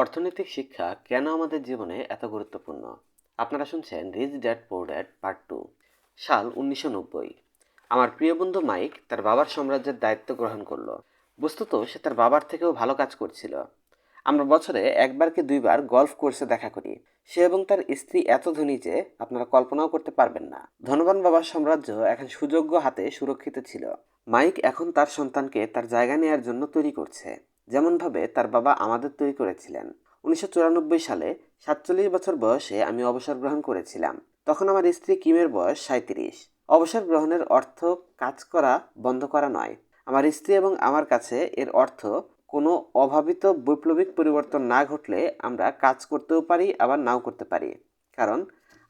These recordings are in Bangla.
অর্থনৈতিক শিক্ষা কেন আমাদের জীবনে এত গুরুত্বপূর্ণ? আপনারা শুনছেন rich dad poor dad part 2। সাল 1990। আমার প্রিয় বন্ধু মাইক তার বাবার সাম্রাজ্যের দায়িত্ব গ্রহণ করলো। বস্তুত সে তার বাবার থেকেও ভালো কাজ করছিল। আমরা বছরে একবার কি দুইবার গল্ফ কোর্সে দেখা করি। সে এবং তার স্ত্রী এত ধনী যে আপনারা কল্পনাও করতে পারবেন না। ধনবান বাবার সাম্রাজ্য এখন সুযোগ্য হাতে সুরক্ষিত ছিল। মাইক এখন তার সন্তানকে তার জায়গা নেয়ার জন্য তৈরি করছে, যেমনভাবে তার বাবা আমাদের তৈরি করেছিলেন। 1994 সালে 47 বছর বয়সে আমি অবসর গ্রহণ করেছিলাম। তখন আমার স্ত্রী কিমের বয়স 37। অবসর গ্রহণের অর্থ কাজ করা বন্ধ করা নয়। আমার স্ত্রী এবং আমার কাছে এর অর্থ কোনো অভাবিত বৈপ্লবিক পরিবর্তন না ঘটলে আমরা কাজ করতেও পারি, আবার নাও করতে পারি। কারণ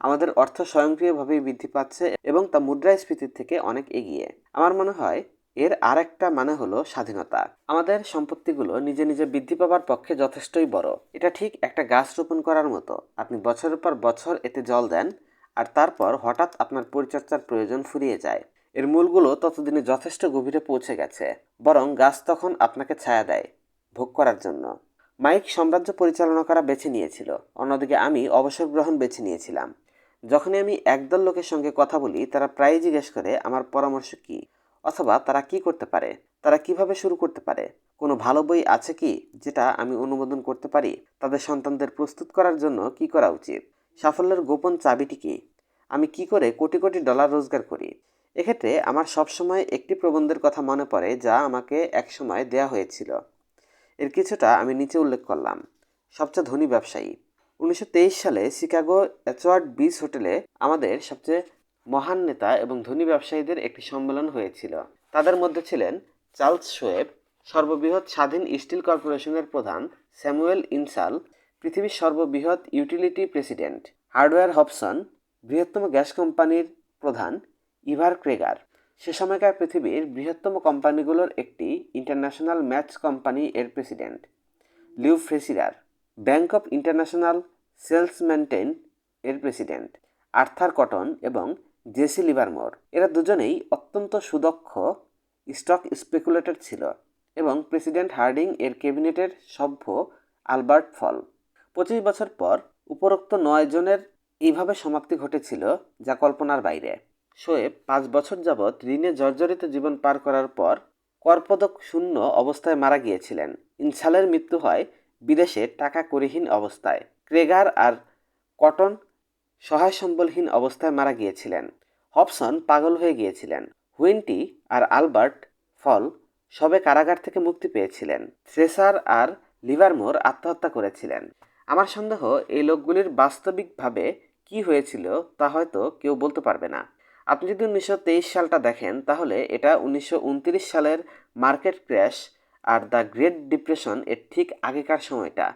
আমাদের অর্থ স্বয়ংক্রিয়ভাবেই বৃদ্ধি পাচ্ছে এবং তা মুদ্রাস্ফীতির থেকে অনেক এগিয়ে। আমার মনে হয় এর আরেকটা মানে হলো স্বাধীনতা। আমাদের সম্পত্তিগুলো নিজে নিজে বৃদ্ধি পাবার পক্ষে যথেষ্টই বড়। এটা ঠিক একটা গাছ রোপণ করার মতো। আপনি বছরের পর বছর এতে জল দেন, আর তারপর হঠাৎ আপনার পরিচর্যার প্রয়োজন ফুরিয়ে যায়। এর মূলগুলো ততদিনে যথেষ্ট গভীরে পৌঁছে গেছে, বরং গাছ তখন আপনাকে ছায়া দেয় ভোগ করার জন্য। মাইক সাম্রাজ্য পরিচালনা করা বেছে নিয়েছিল, অন্যদিকে আমি অবসর গ্রহণ বেছে নিয়েছিলাম। যখনই আমি একদল লোকের সঙ্গে কথা বলি, তারা প্রায়ই জিজ্ঞেস করে আমার পরামর্শ কী, অথবা তারা কি করতে পারে, তারা কিভাবে শুরু করতে পারে, কোনো ভালো বই আছে কি যেটা আমি অনুমোদন করতে পারি, তাদের সন্তানদের প্রস্তুত করার জন্য কি করা উচিত, সাফল্যের গোপন চাবিটি কি, আমি কি করে কোটি কোটি ডলার রোজগার করি। এক্ষেত্রে আমার সবসময় একটি প্রবন্ধের কথা মনে পড়ে যা আমাকে একসময় দেয়া হয়েছিল। এর কিছুটা আমি নিচে উল্লেখ করলাম। সবচেয়ে ধনী ব্যবসায়ী। 1923 সালে শিকাগো অ্যাচওয়ার্ড বিচ হোটেলে আমাদের সবচেয়ে মহান নেতা এবং ধনী ব্যবসায়ীদের একটি সম্মেলন হয়েছিল। তাদের মধ্যে ছিলেন চার্লস শোয়েব, সর্ববৃহৎ স্বাধীন স্টিল কর্পোরেশনের প্রধান স্যামুয়েল ইনসাল, পৃথিবীর সর্ববৃহৎ ইউটিলিটি প্রেসিডেন্ট হার্ডওয়্যার হবসন, বৃহত্তম গ্যাস কোম্পানির প্রধান ইভার ক্রেগার, সে সময়কার পৃথিবীর বৃহত্তম কোম্পানিগুলোর একটি ইন্টারন্যাশনাল ম্যাচ কোম্পানি এর president Leon Fraser, bank of international সেলসম্যানটেন এর প্রেসিডেন্ট আর্থার কটন এবং জেসি লিভারমোর। এরা দুজনেই অত্যন্ত সুদক্ষ স্টক স্পেকুলেটর ছিল এবং প্রেসিডেন্ট হার্ডিং এর ক্যাবিনেটের সভ্য আলবার্ট ফল। 25 বছর পর উপরোক্ত 9 জনের এইভাবে সমাপ্তি ঘটেছিল, যা কল্পনার বাইরে। শোয়েব 5 বছর যাবৎ ঋণে জর্জরিত জীবন পার করার পর করপদক শূন্য অবস্থায় মারা গিয়েছিলেন। ইনসালের মৃত্যু হয় বিদেশে টাকা কড়িহীন অবস্থায়। ক্রেগার আর কটন সহায় সম্বলহীন অবস্থায় মারা গিয়েছিলেন। হবসন পাগল হয়ে গিয়েছিলেন। হুইন্টি আর আলবার্ট ফল সবে কারাগার থেকে মুক্তি পেয়েছিলেন। থ্রেসার আর লিভারমোর আত্মহত্যা করেছিলেন। আমার সন্দেহ এই লোকগুলির বাস্তবিকভাবে কি হয়েছিল তা হয়তো কেউ বলতে পারবে না। আপনি যদি 1923 সালটা দেখেন, তাহলে এটা 1929 সালের market crash are the great depression এর ঠিক আগেকার সময়টা।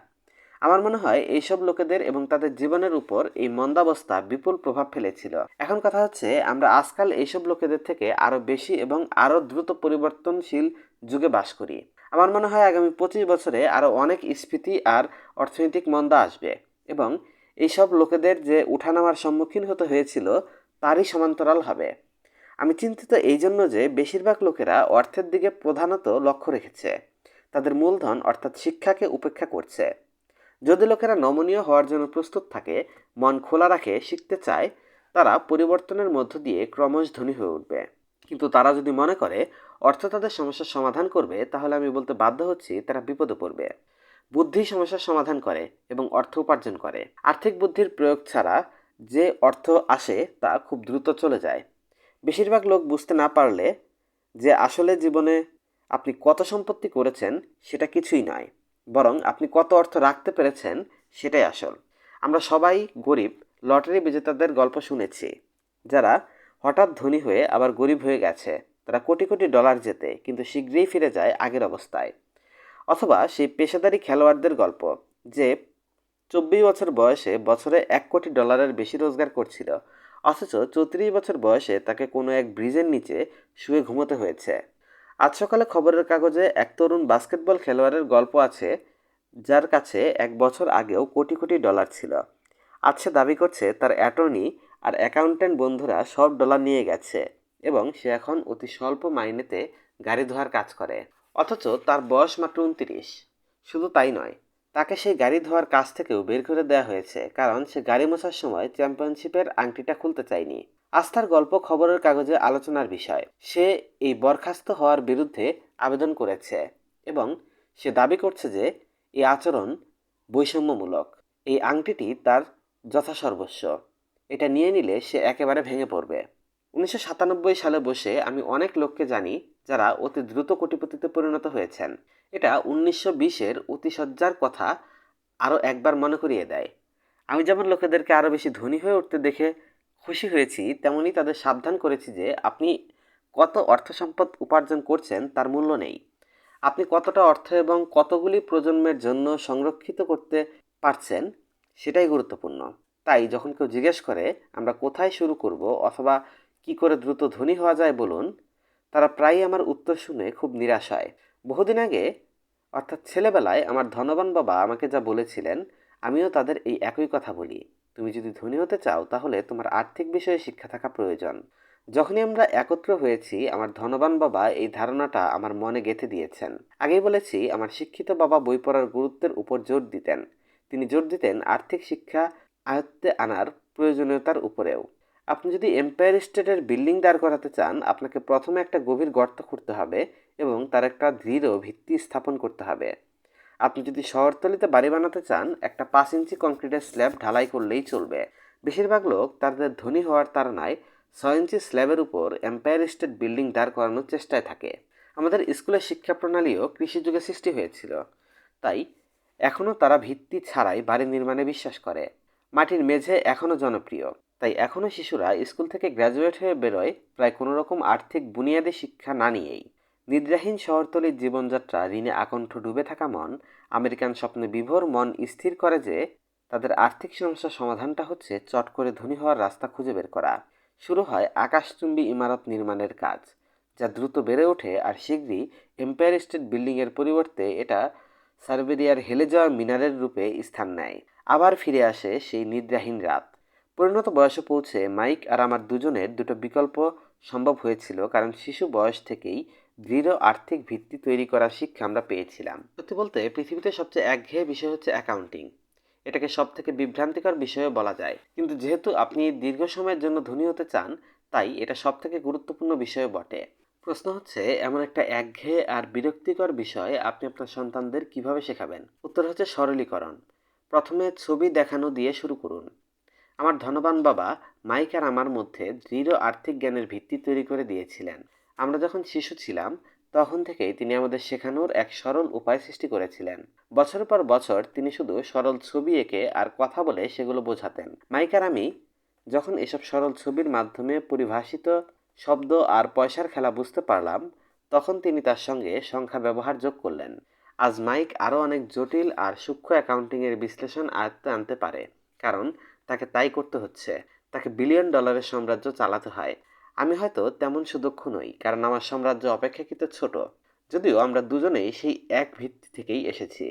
আমার মনে হয় এইসব লোকেদের এবং তাদের জীবনের উপর এই মন্দাবস্থা বিপুল প্রভাব ফেলেছিল। এখন কথা হচ্ছে, আমরা আজকাল এইসব লোকেদের থেকে আরও বেশি এবং আরও দ্রুত পরিবর্তনশীল যুগে বাস করি। আমার মনে হয় আগামী 25 বছরে আরও অনেক স্ফীতি আর অর্থনৈতিক মন্দা আসবে এবং এইসব লোকেদের যে উঠানামার সম্মুখীন হতে হয়েছিল তারই সমান্তরাল হবে। আমি চিন্তিত এই জন্য যে বেশিরভাগ লোকেরা অর্থের দিকে প্রধানত লক্ষ্য রেখেছে, তাদের মূলধন অর্থাৎ শিক্ষাকে উপেক্ষা করছে। যদি লোকেরা নমনীয় হওয়ার জন্য প্রস্তুত থাকে, মন খোলা রাখে, শিখতে চায়, তারা পরিবর্তনের মধ্য দিয়ে ক্রমশ ধনী হয়ে উঠবে। কিন্তু তারা যদি মনে করে অর্থ তাদের সমস্যার সমাধান করবে, তাহলে আমি বলতে বাধ্য হচ্ছি তারা বিপদে পড়বে। বুদ্ধি সমস্যার সমাধান করে এবং অর্থ উপার্জন করে। আর্থিক বুদ্ধির প্রয়োগ ছাড়া যে অর্থ আসে তা খুব দ্রুত চলে যায়। বেশিরভাগ লোক বুঝতে না পারলে যে আসলে জীবনে আপনি কত সম্পত্তি করেছেন সেটা কিছুই নয়, বরং আপনি কত অর্থ রাখতে পেরেছেন সেটাই আসল। আমরা সবাই গরিব লটারি বিজেতাদের গল্প শুনেছি, যারা হঠাৎ ধনী হয়ে আবার গরিব হয়ে গেছে। তারা কোটি কোটি ডলার জেতে কিন্তু শীঘ্রই ফিরে যায় আগের অবস্থায়। অথবা সেই পেশাদারি খেলোয়াড়দের গল্প, যে 24 বছর বয়সে বছরে 1 কোটি ডলারের বেশি রোজগার করছিল, অথচ 34 বছর বয়সে তাকে কোনো এক ব্রিজের নিচে শুয়ে ঘুমোতে হয়েছে। আজ সকালে খবরের কাগজে এক তরুণ বাস্কেটবল খেলোয়াড়ের গল্প আছে, যার কাছে 1 বছর আগেও কোটি কোটি ডলার ছিল। আজ সে দাবি করছে তার অ্যাটর্নি আর অ্যাকাউন্ট্যান্ট বন্ধুরা সব ডলার নিয়ে গেছে এবং সে এখন অতি স্বল্প মাইনেতে গাড়ি ধোয়ার কাজ করে, অথচ তার বয়স মাত্র 29। শুধু তাই নয়, তাকে সেই গাড়ি ধোয়ার কাজ থেকেও বের করে দেওয়া হয়েছে, কারণ সে গাড়ি মোছার সময় চ্যাম্পিয়নশিপের আংটিটা খুলতে চায়নি। আস্থার গল্প খবরের কাগজে আলোচনার বিষয়। সে এই বরখাস্ত হওয়ার বিরুদ্ধে আবেদন করেছে এবং সে দাবি করছে যে এই আচরণ বৈষম্যমূলক। এই আংটিটি তার যথাসর্বস্ব। এটা নিয়ে নিলে সে একেবারে ভেঙে পড়বে। 1997 সালে বসে আমি অনেক লোককে জানি যারা অতি দ্রুত কোটিপতিতে পরিণত হয়েছেন। এটা 1920-এর অতিশয্যার কথা আরও একবার মনে করিয়ে দেয়। আমি যেমন লোকেদেরকে আরও বেশি ধনী হয়ে উঠতে দেখে খুশি হয়েছি, তেমনি তাদের সাবধান করেছি যে আপনি কত অর্থ সম্পদ উপার্জন করছেন তার মূল্য নেই। আপনি কতটা অর্থ এবং কতগুলি প্রজন্মের জন্য সংরক্ষিত করতে পারছেন সেটাই গুরুত্বপূর্ণ। তাই যখন কেউ জিজ্ঞেস করে আমরা কোথায় শুরু করব অথবা কি করে দ্রুত ধনী হওয়া যায় বলুন, তারা প্রায়ই আমার উত্তর শুনে খুব নিরাশ হয়। বহুদিন আগে, অর্থাৎ ছেলেবেলায় আমার ধনবান বাবা আমাকে যা বলেছিলেন, আমিও তাদের এই একই কথা বলি। তুমি যদি ধনী হতে চাও তাহলে তোমার আর্থিক বিষয়ে শিক্ষা থাকা প্রয়োজন। যখনই আমরা একত্র হয়েছি আমার ধনবান বাবা এই ধারণাটা আমার মনে গেঁথে দিয়েছেন। আগেই বলেছি আমার শিক্ষিত বাবা বই পড়ার গুরুত্বের উপর জোর দিতেন। তিনি জোর দিতেন আর্থিক শিক্ষা আয়ত্তে আনার প্রয়োজনীয়তার উপরেও। আপনি যদি এম্পায়ার স্টেটের বিল্ডিং দাঁড় করাতে চান, আপনাকে প্রথমে একটা গভীর গর্ত খুঁড়তে হবে এবং তার একটা দৃঢ় ভিত্তি স্থাপন করতে হবে। আপনি যদি শহরতলিতে বাড়ি বানাতে চান, একটা 5 ইঞ্চি কংক্রিটের স্ল্যাব ঢালাই করলেই চলবে। বেশিরভাগ লোক তাদের ধনী হওয়ার তাড়নায় 6 ইঞ্চি স্ল্যাবের উপর এম্পায়ার স্টেট বিল্ডিং দাঁড় করানোর চেষ্টায় থাকে। আমাদের স্কুলের শিক্ষা প্রণালীও কৃষিযুগে সৃষ্টি হয়েছিল, তাই এখনও তারা ভিত্তি ছাড়াই বাড়ি নির্মাণে বিশ্বাস করে। মাটির মেঝে এখনও জনপ্রিয়, তাই এখনও শিশুরা স্কুল থেকে গ্র্যাজুয়েট হয়ে বেরোয় প্রায় কোনো রকম আর্থিক বুনিয়াদী শিক্ষা না নিয়েই। নিদ্রাহীন শহরতলির জীবনযাত্রা, ঋণে আকণ্ঠ ডুবে থাকা মন, আমেরিকান স্বপ্নে বিভোর মন স্থির করে যে তাদের আর্থিক সমস্যার সমাধানটা হচ্ছে চট করে ধনী হওয়ার রাস্তা খুঁজে বের করা। শুরু হয় আকাশচুম্বী ইমারত নির্মাণের কাজ, যা দ্রুত বেড়ে ওঠে আর শীঘ্রই এম্পায়ার স্টেট বিল্ডিংয়ের পরিবর্তে এটা সার্বেরিয়ার হেলে যাওয়া মিনারের রূপে স্থান নেয়। আবার ফিরে আসে সেই নিদ্রাহীন রাত। পরিণত বয়সে পৌঁছে মাইক আর আমার দুজনের দুটো বিকল্প সম্ভব হয়েছিল, কারণ শিশু বয়স থেকেই দৃঢ় আর্থিক ভিত্তি তৈরি করার শিক্ষা আমরা পেয়েছিলাম। সত্যি বলতে পৃথিবীতে সবচেয়ে একঘেয়ে বিষয় হচ্ছে অ্যাকাউন্টিং। এটাকে সব থেকে বিভ্রান্তিকর বিষয়ও বলা যায়, কিন্তু যেহেতু আপনি দীর্ঘ সময়ের জন্য ধনী হতে চান, তাই এটা সব থেকে গুরুত্বপূর্ণ বিষয় বটে। প্রশ্ন হচ্ছে, এমন একটা একঘেয়ে আর বিরক্তিকর বিষয় আপনি আপনার সন্তানদের কিভাবে শেখাবেন? উত্তর হচ্ছে সরলীকরণ। প্রথমে ছবি দেখানো দিয়ে শুরু করুন। আমার ধনবান বাবা মাইক আর আমার মধ্যে দৃঢ় আর্থিক জ্ঞানের ভিত্তি তৈরি করে দিয়েছিলেন। আমরা যখন শিশু ছিলাম তখন থেকেই তিনি আমাদের শেখানোর এক সরল উপায় সৃষ্টি করেছিলেন। বছরের পর বছর তিনি শুধু সরল ছবি এঁকে আর কথা বলে সেগুলো বোঝাতেন। মাইক আর আমি যখন এসব সরল ছবির মাধ্যমে পরিভাষিত শব্দ আর পয়সার খেলা বুঝতে পারলাম, তখন তিনি তার সঙ্গে সংখ্যা ব্যবহার যোগ করলেন। আজ মাইক আরও অনেক জটিল আর সূক্ষ্ম অ্যাকাউন্টিংয়ের বিশ্লেষণ আয়ত্তে আনতে পারে, কারণ তাকে তাই করতে হচ্ছে। তাকে বিলিয়ন ডলারের সাম্রাজ্য চালাতে হয়। আমি হয়তো তেমন সুদক্ষ নই, কারণ আমার সাম্রাজ্য অপেক্ষাকৃত ছোট, যদিও আমরা দুজনেই সেই এক ভিত্তি থেকেই এসেছি।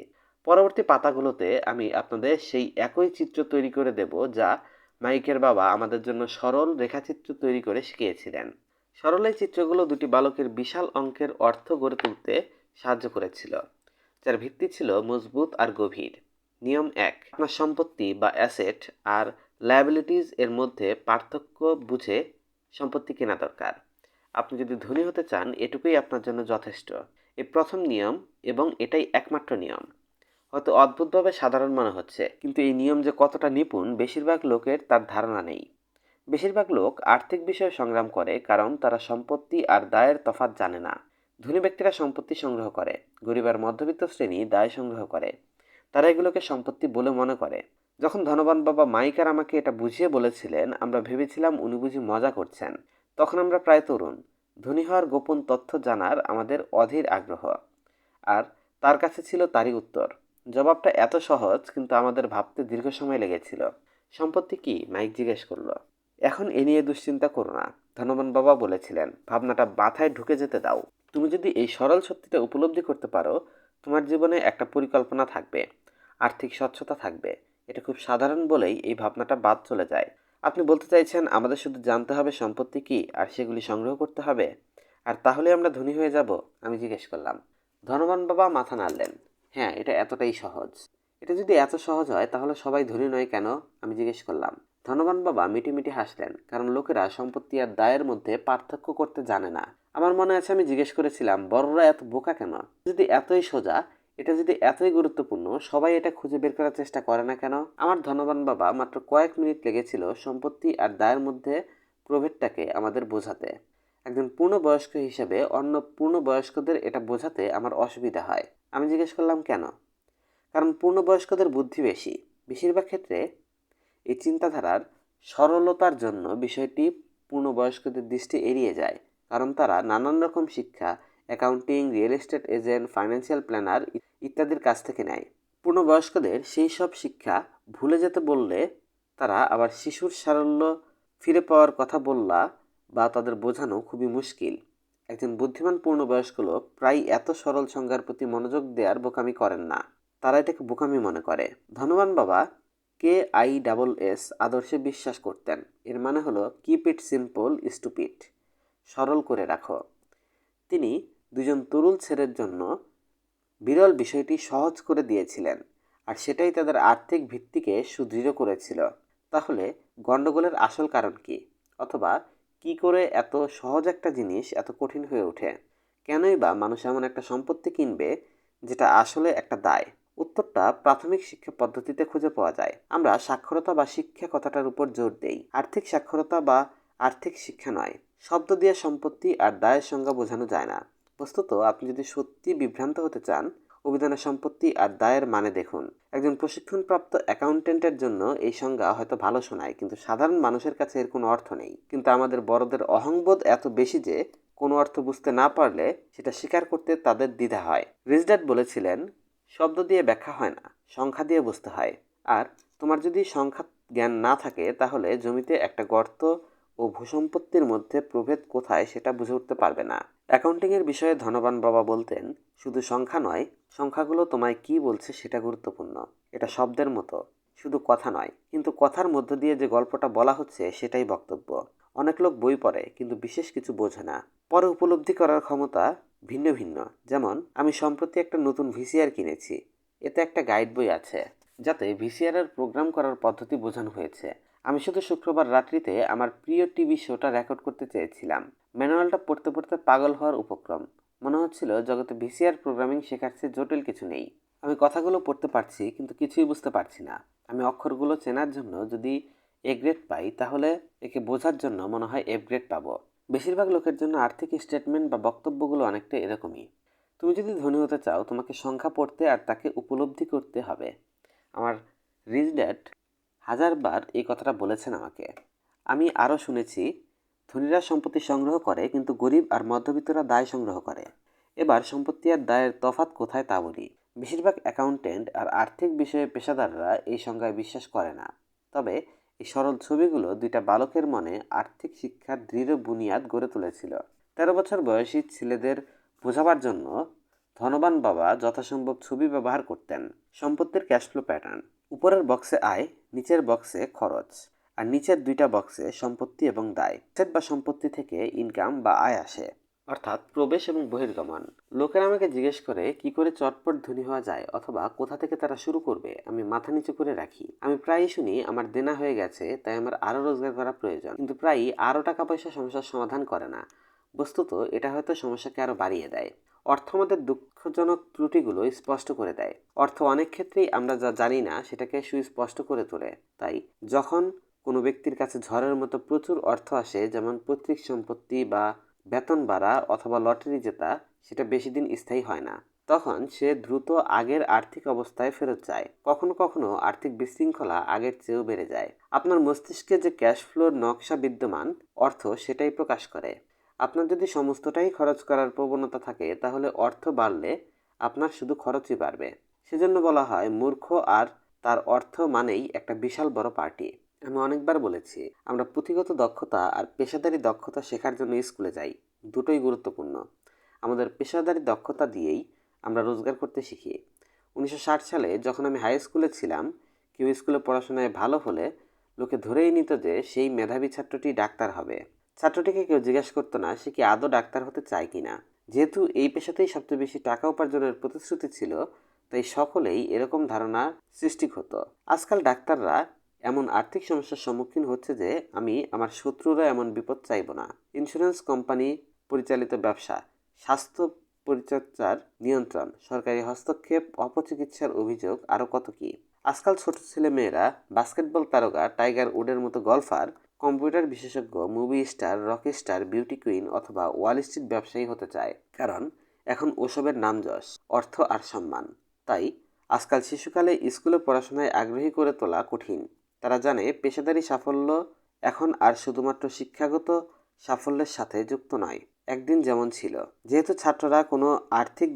পরবর্তী পাতাগুলোতে আমি আপনাদের সেই একই চিত্র তৈরি করে দেব যা মাইকের বাবা আমাদের জন্য সরল রেখাচিত্র তৈরি করে শিখিয়েছিলেন। সরল এই চিত্রগুলো দুটি বালকের বিশাল অঙ্কের অর্থ গড়ে তুলতে সাহায্য করেছিল, যার ভিত্তি ছিল মজবুত আর গভীর। নিয়ম 1, আপনার সম্পত্তি বা অ্যাসেট আর লায়াবিলিটিস এর মধ্যে পার্থক্য বুঝে সম্পত্তি কেনা দরকার। আপনি যদি ধনী হতে চান, এটুকুই আপনার জন্য যথেষ্ট। এই প্রথম নিয়ম, এবং এটাই একমাত্র নিয়ম। হয়তো অদ্ভুতভাবে সাধারণ মনে হচ্ছে, কিন্তু এই নিয়ম যে কতটা নিপুণ বেশিরভাগ লোকের তার ধারণা নেই। বেশিরভাগ লোক আর্থিক বিষয়ে সংগ্রাম করে কারণ তারা সম্পত্তি আর দায়ের তফাৎ জানে না। ধনী ব্যক্তিরা সম্পত্তি সংগ্রহ করে, গরিব আর মধ্যবিত্ত শ্রেণী দায় সংগ্রহ করে। তারা এগুলোকে সম্পত্তি বলে মনে করে। যখন ধনবান বাবা মাইক আর আমাকে এটা বুঝিয়ে বলেছিলেন, আমরা ভেবেছিলাম উনি বুঝি মজা করছেন। তখন আমরা প্রায় তরুণ। ধনী হওয়ার গোপন তথ্য জানার আমাদের অধীর আগ্রহ, আর তার কাছে ছিল তারই উত্তর। জবাবটা এত সহজ, কিন্তু আমাদের ভাবতে দীর্ঘ সময় লেগেছিল। সম্পত্তি কি? মাইক জিজ্ঞেস করলো। এখন এ নিয়ে দুশ্চিন্তা করো না, ধনবান বাবা বলেছিলেন। ভাবনাটা মাথায় ঢুকে যেতে দাও। তুমি যদি এই সরল সত্যিটা উপলব্ধি করতে পারো, তোমার জীবনে একটা পরিকল্পনা থাকবে, আর্থিক স্বচ্ছতা থাকবে। এটা খুব সাধারণ বলেই এই ভাবনাটা বাদ চলে যায়। আপনি বলতে চাইছেন আমাদের শুধু জানতে হবে সম্পত্তি কি আর সেগুলি সংগ্রহ করতে হবে, আর তাহলে আমরা ধনী হয়ে যাব? আমি জিজ্ঞেস করলাম। ধনবান বাবা মাথা নাড়লেন। হ্যাঁ, এটা এতটাই সহজ। এটা যদি এত সহজ হয় তাহলে সবাই ধনী নয় কেন? আমি জিজ্ঞেস করলাম। ধনবান বাবা মিটি মিটি হাসলেন, কারণ লোকেরা সম্পত্তি আর দায়ের মধ্যে পার্থক্য করতে জানে না। আমার মনে আছে আমি জিজ্ঞেস করেছিলাম, বড়রা এত বোকা কেন? যদি এতই সোজা, এটা যদি এতই গুরুত্বপূর্ণ, সবাই এটা খুঁজে বের করার চেষ্টা করে না কেন? আমার ধনবান বাবা মাত্র কয়েক মিনিট লেগেছিল সম্পত্তি আর দায়ের মধ্যে প্রভেদটাকে আমাদের বোঝাতে। একজন পূর্ণবয়স্ক হিসেবে অন্য পূর্ণবয়স্কদের এটা বোঝাতে আমার অসুবিধা হয়। আমি জিজ্ঞেস করলাম, কেন? কারণ পূর্ণবয়স্কদের বুদ্ধি বেশি। বেশিরভাগ ক্ষেত্রে এই চিন্তাধারার সরলতার জন্য বিষয়টি পূর্ণবয়স্কদের দৃষ্টি এড়িয়ে যায়, কারণ তারা নানান রকম শিক্ষা, accounting, real estate agent, financial planner ইত্যাদির কাছ থেকে নেয়। পূর্ণবয়স্কদের সেই সব শিক্ষা ভুলে যেতে বললে তারা আবার শিশুর সারল্য ফিরে পাওয়ার কথা বললা বা তাদের বোঝানো খুবই মুশকিল। একজন বুদ্ধিমান পূর্ণবয়স্ক লোক প্রায় এত সরল সংজ্ঞার প্রতি মনোযোগ দেওয়ার বোকামি করেন না। তারা এটাকে বোকামি মনে করে। ধনবান বাবা KISS আদর্শে বিশ্বাস করতেন। এর মানে হলো কিপ ইট সিম্পল স্টুপিড, সরল করে রাখো। তিনি দুজন তরুণ ছেলের জন্য বিরল বিষয়টি সহজ করে দিয়েছিলেন, আর সেটাই তাদের আর্থিক ভিত্তিকে সুদৃঢ় করেছিল। তাহলে গণ্ডগোলের আসল কারণ কি? অথবা কি করে এত সহজ একটা জিনিস এত কঠিন হয়ে ওঠে? কেনই বা মানুষ এমন একটা সম্পত্তি কিনবে যেটা আসলে একটা দায়? উত্তরটা প্রাথমিক শিক্ষা পদ্ধতিতে খুঁজে পাওয়া যায়। আমরা সাক্ষরতা বা শিক্ষা কথাটার উপর জোর দেই। আর্থিক সাক্ষরতা বা আর্থিক শিক্ষা নয়। শব্দ দিয়ে সম্পত্তি আর দায়ের সংজ্ঞা বোঝানো যায় না। বস্তুত আপনি যদি সত্যি বিভ্রান্ত হতে চান, অভিধানে সম্পত্তি আর দায়ের মানে দেখুন। একজন প্রশিক্ষণপ্রাপ্ত অ্যাকাউন্টেন্টের জন্য এই সংজ্ঞা হয়তো ভালো শোনায়, কিন্তু সাধারণ মানুষের কাছে এর কোনো অর্থ নেই। কিন্তু আমাদের বড়দের অহংবোধ এত বেশি যে কোনো অর্থ বুঝতে না পারলে সেটা স্বীকার করতে তাদের দ্বিধা হয়। রিচ ড্যাড বলেছিলেন, শব্দ দিয়ে ব্যাখ্যা হয় না, সংখ্যা দিয়ে বুঝতে হয়। আর তোমার যদি সংখ্যা জ্ঞান না থাকে, তাহলে জমিতে একটা গর্ত ও ভূসম্পত্তির মধ্যে প্রভেদ কোথায় সেটা বুঝে উঠতে পারবে না। অ্যাকাউন্টিংয়ের বিষয়ে ধনবান বাবা বলতেন, শুধু সংখ্যা নয়, সংখ্যাগুলো তোমায় কি বলছে সেটা গুরুত্বপূর্ণ। এটা শব্দের মতো, শুধু কথা নয়, কিন্তু কথার মধ্য দিয়ে যে গল্পটা বলা হচ্ছে সেটাই বক্তব্য। অনেক লোক বই পড়ে কিন্তু বিশেষ কিছু বোঝে না। পরে উপলব্ধি করার ক্ষমতা ভিন্ন ভিন্ন। যেমন আমি সম্প্রতি একটা নতুন ভিসিআর কিনেছি। এতে একটা গাইড বই আছে যাতে ভিসিআর এর প্রোগ্রাম করার পদ্ধতি বোঝানো হয়েছে। আমি শুধু শুক্রবার রাত্রিতে আমার প্রিয় টিভি শোটা রেকর্ড করতে চেয়েছিলাম। ম্যানুয়ালটা পড়তে পড়তে পাগল হওয়ার উপক্রম। মনে হচ্ছিল জগতে ভিসিআর প্রোগ্রামিং শেখার চেয়ে জটিল কিছু নেই। আমি কথাগুলো পড়তে পারছি কিন্তু কিছুই বুঝতে পারছি না। আমি অক্ষরগুলো চেনার জন্য যদি এ গ্রেড পাই, তাহলে একে বোঝার জন্য মনে হয় এফ গ্রেড পাবো। বেশিরভাগ লোকের জন্য আর্থিক স্টেটমেন্ট বা বক্তব্যগুলো অনেকটা এরকমই। তুমি যদি ধনী হতে চাও, তোমাকে সংখ্যা পড়তে আর তাকে উপলব্ধি করতে হবে। আমার রিচ ড্যাড হাজারবার এই কথাটা বলেছেন আমাকে। আমি আরও শুনেছি, ধনীরা সম্পত্তি সংগ্রহ করে কিন্তু গরিব আর মধ্যবিত্তরা দায় সংগ্রহ করে। এবার সম্পত্তি আর দায়ের তফাৎ কোথায় তা বলি। বেশিরভাগ অ্যাকাউন্টেন্ট আর আর্থিক বিষয়ে পেশাদাররা এই সংজ্ঞায় বিশ্বাস করে না। তবে এই সরল ছবিগুলো দুইটা বালকের মনে আর্থিক শিক্ষার দৃঢ় বুনিয়াদ গড়ে তুলেছিল। 13 বছর বয়সী ছেলেদের বোঝাবার জন্য ধনবান বাবা যথাসম্ভব ছবি ব্যবহার করতেন। সম্পত্তির ক্যাশফ্লো প্যাটার্ন: উপরের বক্সে আয়, নিচের বক্সে খরচ, আর নিচের দুইটা বক্সে সম্পত্তি এবং দায়। অ্যাসেট বা সম্পত্তি থেকে ইনকাম বা আয় আসে, অর্থাৎ প্রবেশ এবং বহির্গমন। লোকেরা আমাকে জিজ্ঞেস করে কি করে চটপট ধনী হওয়া যায় অথবা কোথা থেকে তারা শুরু করবে। আমি মাথা নিচু করে রাখি। আমি প্রায়ই শুনি আমার দেনা হয়ে গেছে, তাই আমার আরও রোজগার করা প্রয়োজন। কিন্তু প্রায়ই আরও টাকা পয়সা সমস্যার সমাধান করে না। বস্তুত এটা হয়তো সমস্যাকে আরও বাড়িয়ে দেয়। অর্থ আমাদের দুঃখজনক ত্রুটিগুলো স্পষ্ট করে দেয়। অর্থ অনেক ক্ষেত্রেই আমরা যা জানি না সেটাকে সুস্পষ্ট করে তোলে। তাই যখন কোনো ব্যক্তির কাছে ঝড়ের মতো প্রচুর অর্থ আসে, যেমন পৈতৃক সম্পত্তি বা বেতন বাড়া অথবা লটারি জেতা, সেটা বেশি দিন স্থায়ী হয় না। তখন সে দ্রুত আগের আর্থিক অবস্থায় ফেরত যায়। কখনো কখনো আর্থিক বিশৃঙ্খলা আগের চেয়েও বেড়ে যায়। আপনার মস্তিষ্কে যে ক্যাশ ফ্লোর নকশা বিদ্যমান, অর্থ সেটাই প্রকাশ করে। আপনার যদি সমস্তটাই খরচ করার প্রবণতা থাকে, তাহলে অর্থ বাড়লে আপনার শুধু খরচই বাড়বে। সেজন্য বলা হয় মূর্খ আর তার অর্থ মানেই একটা বিশাল বড় পার্টি। আমি অনেকবার বলেছি, আমরা পুঁথিগত দক্ষতা আর পেশাদারি দক্ষতা শেখার জন্য স্কুলে যাই। দুটোই গুরুত্বপূর্ণ। আমাদের পেশাদারি দক্ষতা দিয়েই আমরা রোজগার করতে শিখি। 1960 সালে যখন আমি হাই স্কুলে ছিলাম, কেউ স্কুলে পড়াশোনায় ভালো হলে লোকে ধরেই নিত যে সেই মেধাবী ছাত্রটি ডাক্তার হবে। ছাত্রটিকে কেউ জিজ্ঞেস করতো না সে কি আদৌ ডাক্তার হতে চায় কিনা। যেহেতু এই পেশাতেই সবচেয়ে বেশি টাকা উপার্জনের প্রতিশ্রুতি ছিল, তাই সকলেই এরকম ধারণার সৃষ্টি হতো। আজকাল ডাক্তাররা এমন আর্থিক সমস্যার সম্মুখীন হচ্ছে যে আমি আমার শত্রুরা এমন বিপদ চাইব না। ইন্স্যুরেন্স কোম্পানি পরিচালিত ব্যবসা, স্বাস্থ্য পরিচর্যার নিয়ন্ত্রণ, সরকারি হস্তক্ষেপ, অপচিকিৎসার অভিযোগ, আরও কত কি। আজকাল ছোট ছেলে মেয়েরা বাস্কেটবল তারকা টাইগার উডের মতো গলফার, কম্পিউটার বিশেষজ্ঞ, movie star, rock star, beauty queen অথবা ওয়াল স্ট্রিট ব্যবসায়ী হতে চায়, কারণ এখন ওসবের নাম যশ, অর্থ আর সম্মান। তাই আজকাল শিশুকালে স্কুলে পড়াশোনায় আগ্রহী করে তোলা কঠিন। তারা জানে পেশাদারি সাফল্য এখন আর শুধুমাত্র শিক্ষাগত সাফল্যের সাথে যুক্ত নয়, একদিন যেমন ছিল। যেহেতু ছাত্ররা কোনো আর্থিক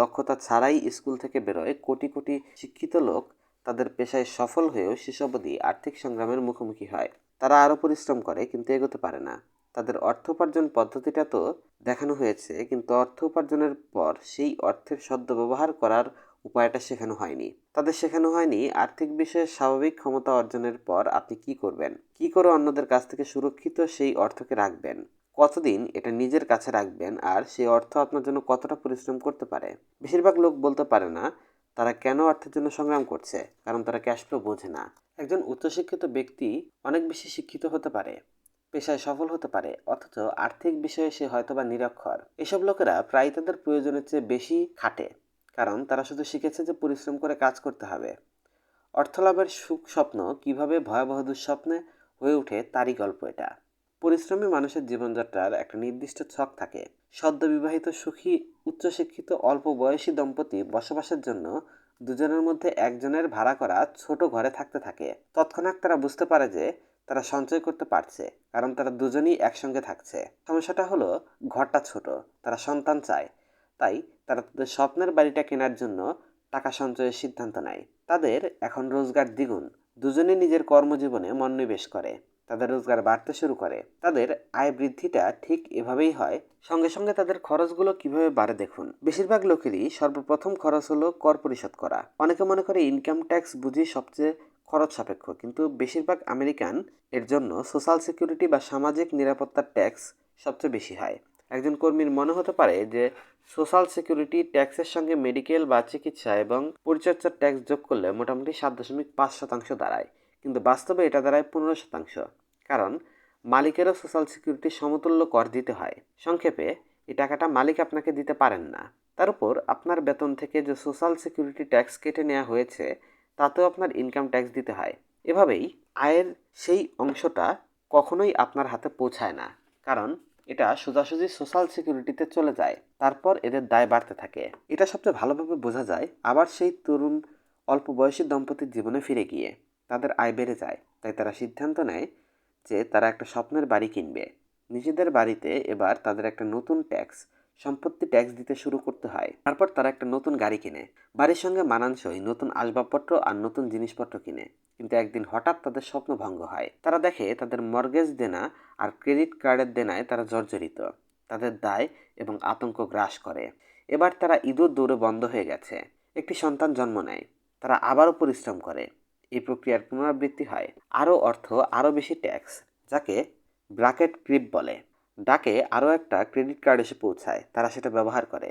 দক্ষতা ছাড়াই স্কুল থেকে বেরোয়, কোটি কোটি শিক্ষিত লোক তাদের পেশায় সফল হয়েও শেষ অবধি আর্থিক সংগ্রামের মুখোমুখি হয়। তারা আরও পরিশ্রম করে কিন্তু এগোতে পারে না। তাদের অর্থ উপার্জন পদ্ধতিটা তো দেখানো হয়েছে, কিন্তু অর্থ উপার্জনের পর সেই অর্থের সদ্ব্যবহার করার উপায়টা শেখানো হয়নি। তাদের শেখানো হয়নি আর্থিক বিষয়ে স্বাভাবিক ক্ষমতা অর্জনের পর আপনি কি করবেন, কি করে অন্যদের কাছ থেকে সুরক্ষিত সেই অর্থকে রাখবেন, কতদিন এটা নিজের কাছে রাখবেন, আর সেই অর্থ আপনার জন্য কতটা পরিশ্রম করতে পারে। বেশিরভাগ লোক বলতে পারে না তারা কেন অর্থের জন্য সংগ্রাম করছে, কারণ তারা ক্যাশ ফ্লো বোঝে না। একজন উচ্চশিক্ষিত ব্যক্তি অনেক বেশি শিক্ষিত হতে পারে, পেশায় সফল হতে পারে, অথচ আর্থিক বিষয়ে সে হয়তোবা নিরক্ষর। এসব লোকেরা প্রায় তাদের প্রয়োজনের চেয়ে বেশি খাটে, কারণ তারা শুধু শিখেছে যে পরিশ্রম করে কাজ করতে হবে। অর্থলাভের সুখ স্বপ্ন কিভাবে ভয়াবহ দুঃস্বপ্নে হয়ে ওঠে তারই গল্প এটা। পরিশ্রমী মানুষের জীবনযাত্রার একটা নির্দিষ্ট ছক থাকে। সদ্য বিবাহিত সুখী উচ্চশিক্ষিত অল্প বয়সী দম্পতি বসবাসের জন্য দুজনের মধ্যে একজনের ভাড়া করা ছোট ঘরে থাকতে থাকে। তৎক্ষণাৎ তারা বুঝতে পারে যে তারা সঞ্চয় করতে পারছে, কারণ তারা দুজনেই একসঙ্গে থাকছে। সমস্যাটা হলো ঘরটা ছোট, তারা সন্তান চায়, তাই তারা তাদের স্বপ্নের বাড়িটা কেনার জন্য টাকা সঞ্চয়ের সিদ্ধান্ত নেয়। তাদের এখন রোজগার দ্বিগুণ, দুজনে নিজের কর্মজীবনে মনোনিবেশ করে, তাদের রোজগার বাড়তে শুরু করে। তাদের আয় বৃদ্ধিটা ঠিক এভাবেই হয়। সঙ্গে সঙ্গে তাদের খরচগুলো কিভাবে বাড়ে দেখুন। বেশিরভাগ লোকেরই সর্বপ্রথম খরচ হলো কর পরিশোধ করা। অনেকে মনে করে ইনকাম ট্যাক্স বুঝি সবচেয়ে খরচ সাপেক্ষ, কিন্তু বেশিরভাগ আমেরিকান এর জন্য সোশ্যাল সিকিউরিটি বা সামাজিক নিরাপত্তার ট্যাক্স সবচেয়ে বেশি হয়। একজন কর্মীর মনে হতে পারে যে সোশ্যাল সিকিউরিটি ট্যাক্সের সঙ্গে মেডিকেল বা চিকিৎসা এবং পরিচর্যার ট্যাক্স যোগ করলে মোটামুটি 7.5% দাঁড়ায়, কিন্তু বাস্তবে এটা দাঁড়ায় 15%। কারণ মালিকেরও সোশ্যাল সিকিউরিটির সমতুল্য কর দিতে হয়। সংক্ষেপে, এই টাকাটা মালিক আপনাকে দিতে পারেন না। তার উপর আপনার বেতন থেকে যে সোশ্যাল সিকিউরিটি ট্যাক্স কেটে নেওয়া হয়েছে তাতেও আপনার ইনকাম ট্যাক্স দিতে হয়। এভাবেই আয়ের সেই অংশটা কখনোই আপনার হাতে পৌঁছায় না, কারণ এটা সোজাসুজি সোশ্যাল সিকিউরিটিতে চলে যায়। তারপর এদের দায় বাড়তে থাকে। এটা সবচেয়ে ভালোভাবে বোঝা যায় আবার সেই তরুণ অল্প বয়সী দম্পতির জীবনে ফিরে গিয়ে। তাদের আয় বেড়ে যায়, তাই তারা সিদ্ধান্ত নেয় যে তারা একটা স্বপ্নের বাড়ি কিনবে। নিজেদের বাড়িতে এবার তাদের একটা নতুন ট্যাক্স, সম্পত্তি ট্যাক্স দিতে শুরু করতে হয়। তারপর তারা একটা নতুন গাড়ি কিনে, বাড়ির সঙ্গে মানানসই নতুন আসবাবপত্র আর নতুন জিনিসপত্র কিনে। কিন্তু একদিন হঠাৎ তাদের স্বপ্ন ভঙ্গ হয়। তারা দেখে তাদের মর্গেজ দেনা আর ক্রেডিট কার্ডের দেনায় তারা জর্জরিত। তাদের দায় এবং আতঙ্ক গ্রাস করে। এবার তারা ইঁদুর দৌড়ে বন্ধ হয়ে গেছে। একটি সন্তান জন্ম নেয়, তারা আবারও পরিশ্রম করে। এই প্রক্রিয়ার পুনরাবৃত্তি হয়। আরও অর্থ, আরও বেশি ট্যাক্স, যাকে ব্র্যাকেট ক্রিপ বলে। ডাকে আরও একটা ক্রেডিট কার্ড এসে পৌঁছায়, তারা সেটা ব্যবহার করে।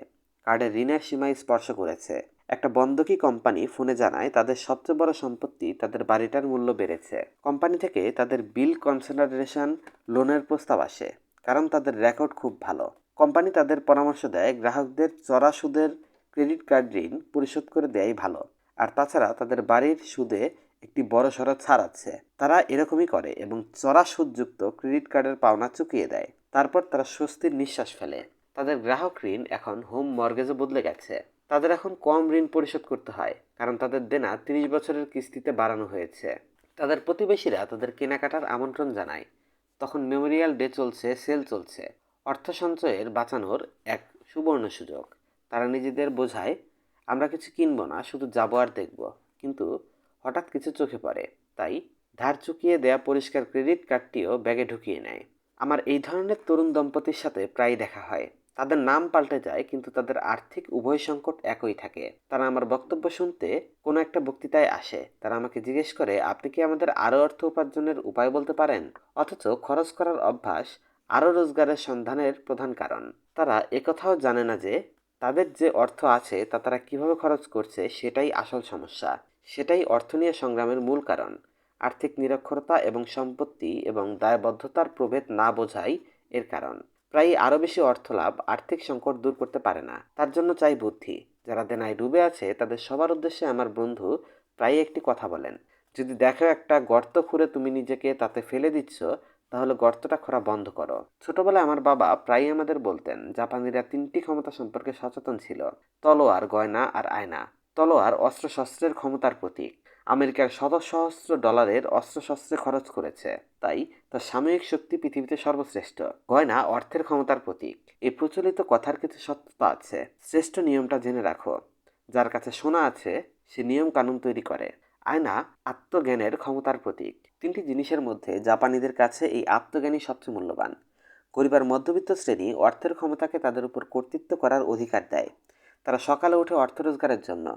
কার্ডের ঋণের সীমায় স্পর্শ করেছে। একটা বন্ধকি কোম্পানি ফোনে জানায় তাদের সবচেয়ে বড় সম্পত্তি, তাদের বাড়িটার মূল্য বেড়েছে। কোম্পানি থেকে তাদের বিল কনসিডারেশন লোনের প্রস্তাব আসে, কারণ তাদের রেকর্ড খুব ভালো। কোম্পানি তাদের পরামর্শ দেয় গ্রাহকদের চড়া সুদের ক্রেডিট কার্ড ঋণ পরিশোধ করে দেয়াই ভালো, আর তাছাড়া তাদের বাড়ির সুদে একটি বড়সড় ছাড় আছে। তারা এরকমই করে এবং চড়া সুদযুক্ত ক্রেডিট কার্ডের পাওনা চুকিয়ে দেয়। তারপর তারা স্বস্তির নিঃশ্বাস ফেলে। তাদের গ্রাহক ঋণ এখন হোম মর্গেজে বদলে গেছে। তাদের এখন কম ঋণ পরিশোধ করতে হয়, কারণ তাদের দেনা 30 বছরের কিস্তিতে বাড়ানো হয়েছে। তাদের প্রতিবেশীরা তাদের কেনাকাটার আমন্ত্রণ জানায়। তখন মেমোরিয়াল ডে চলছে, সেল চলছে। অর্থ সঞ্চয়ের বাঁচানোর এক সুবর্ণ সুযোগ। তারা নিজেদের বোঝায়, আমরা কিছু কিনবো না, শুধু যাবো আর দেখবো। কিন্তু হঠাৎ কিছু চোখে পড়ে, তাই ধার চুকিয়ে দেয়া পরিষ্কার ক্রেডিট কার্ডটিও ব্যাগে ঢুকিয়ে নেয়। আমার এই ধরনের তরুণ দম্পতির সাথে প্রায় দেখা হয়। তাদের নাম পাল্টে যায়, কিন্তু তাদের আর্থিক উভয় সংকট একই থাকে। তারা আমার বক্তব্য শুনতে কোনো একটা বক্তৃতায় আসে। তারা আমাকে জিজ্ঞেস করে, আপনি কি আমাদের আরও অর্থ উপার্জনের উপায় বলতে পারেন? অথচ খরচ করার অভ্যাস আরও রোজগারের সন্ধানের প্রধান কারণ। তারা একথাও জানে না যে তাদের যে অর্থ আছে তা তারা কিভাবে খরচ করছে সেটাই আসল সমস্যা। সেটাই অর্থ নিয়ে সংগ্রামের মূল কারণ। আর্থিক নিরক্ষরতা এবং সম্পত্তি এবং দায়বদ্ধতার প্রভেদ না বোঝাই এর কারণ। প্রায়ই আরও বেশি অর্থ লাভ আর্থিক সংকট দূর করতে পারে না, তার জন্য চাই বুদ্ধি। যারা দেনায় ডুবে আছে তাদের সবার উদ্দেশ্যে আমার বন্ধু প্রায়ই একটি কথা বলেন, যদি দেখো একটা গর্ত খুঁড়ে তুমি নিজেকে তাতে ফেলে দিচ্ছ, তাহলে গর্তটা খোঁড়া বন্ধ করো। ছোটবেলায় আমার বাবা প্রায়ই আমাদের বলতেন জাপানিরা তিনটি ক্ষমতা সম্পর্কে সচেতন ছিল: তলোয়ার, গয়না আর আয়না। তলোয়ার অস্ত্রশস্ত্রের ক্ষমতার প্রতীক। আমেরিকার শত সহস্র ডলারের অস্ত্রশস্ত্রে খরচ করেছে, তাই তার সাময়িক শক্তি পৃথিবীতে সর্বশ্রেষ্ঠ। গয়না অর্থের ক্ষমতার প্রতীক। এই প্রচলিত কথার কিছু সত্যতা আছে। শ্রেষ্ঠ নিয়মটা জেনে রাখো, যার কাছে সোনা আছে সে নিয়ম কানুন তৈরি করে। আয়না আত্মজ্ঞানের ক্ষমতার প্রতীক। তিনটি জিনিসের মধ্যে জাপানিদের কাছে এই আত্মজ্ঞানই সবচেয়ে মূল্যবান। গরিব আর মধ্যবিত্ত শ্রেণী অর্থের ক্ষমতাকে তাদের উপর কর্তৃত্ব করার অধিকার দেয়। তারা সকালে উঠে অর্থ রোজগারের জন্য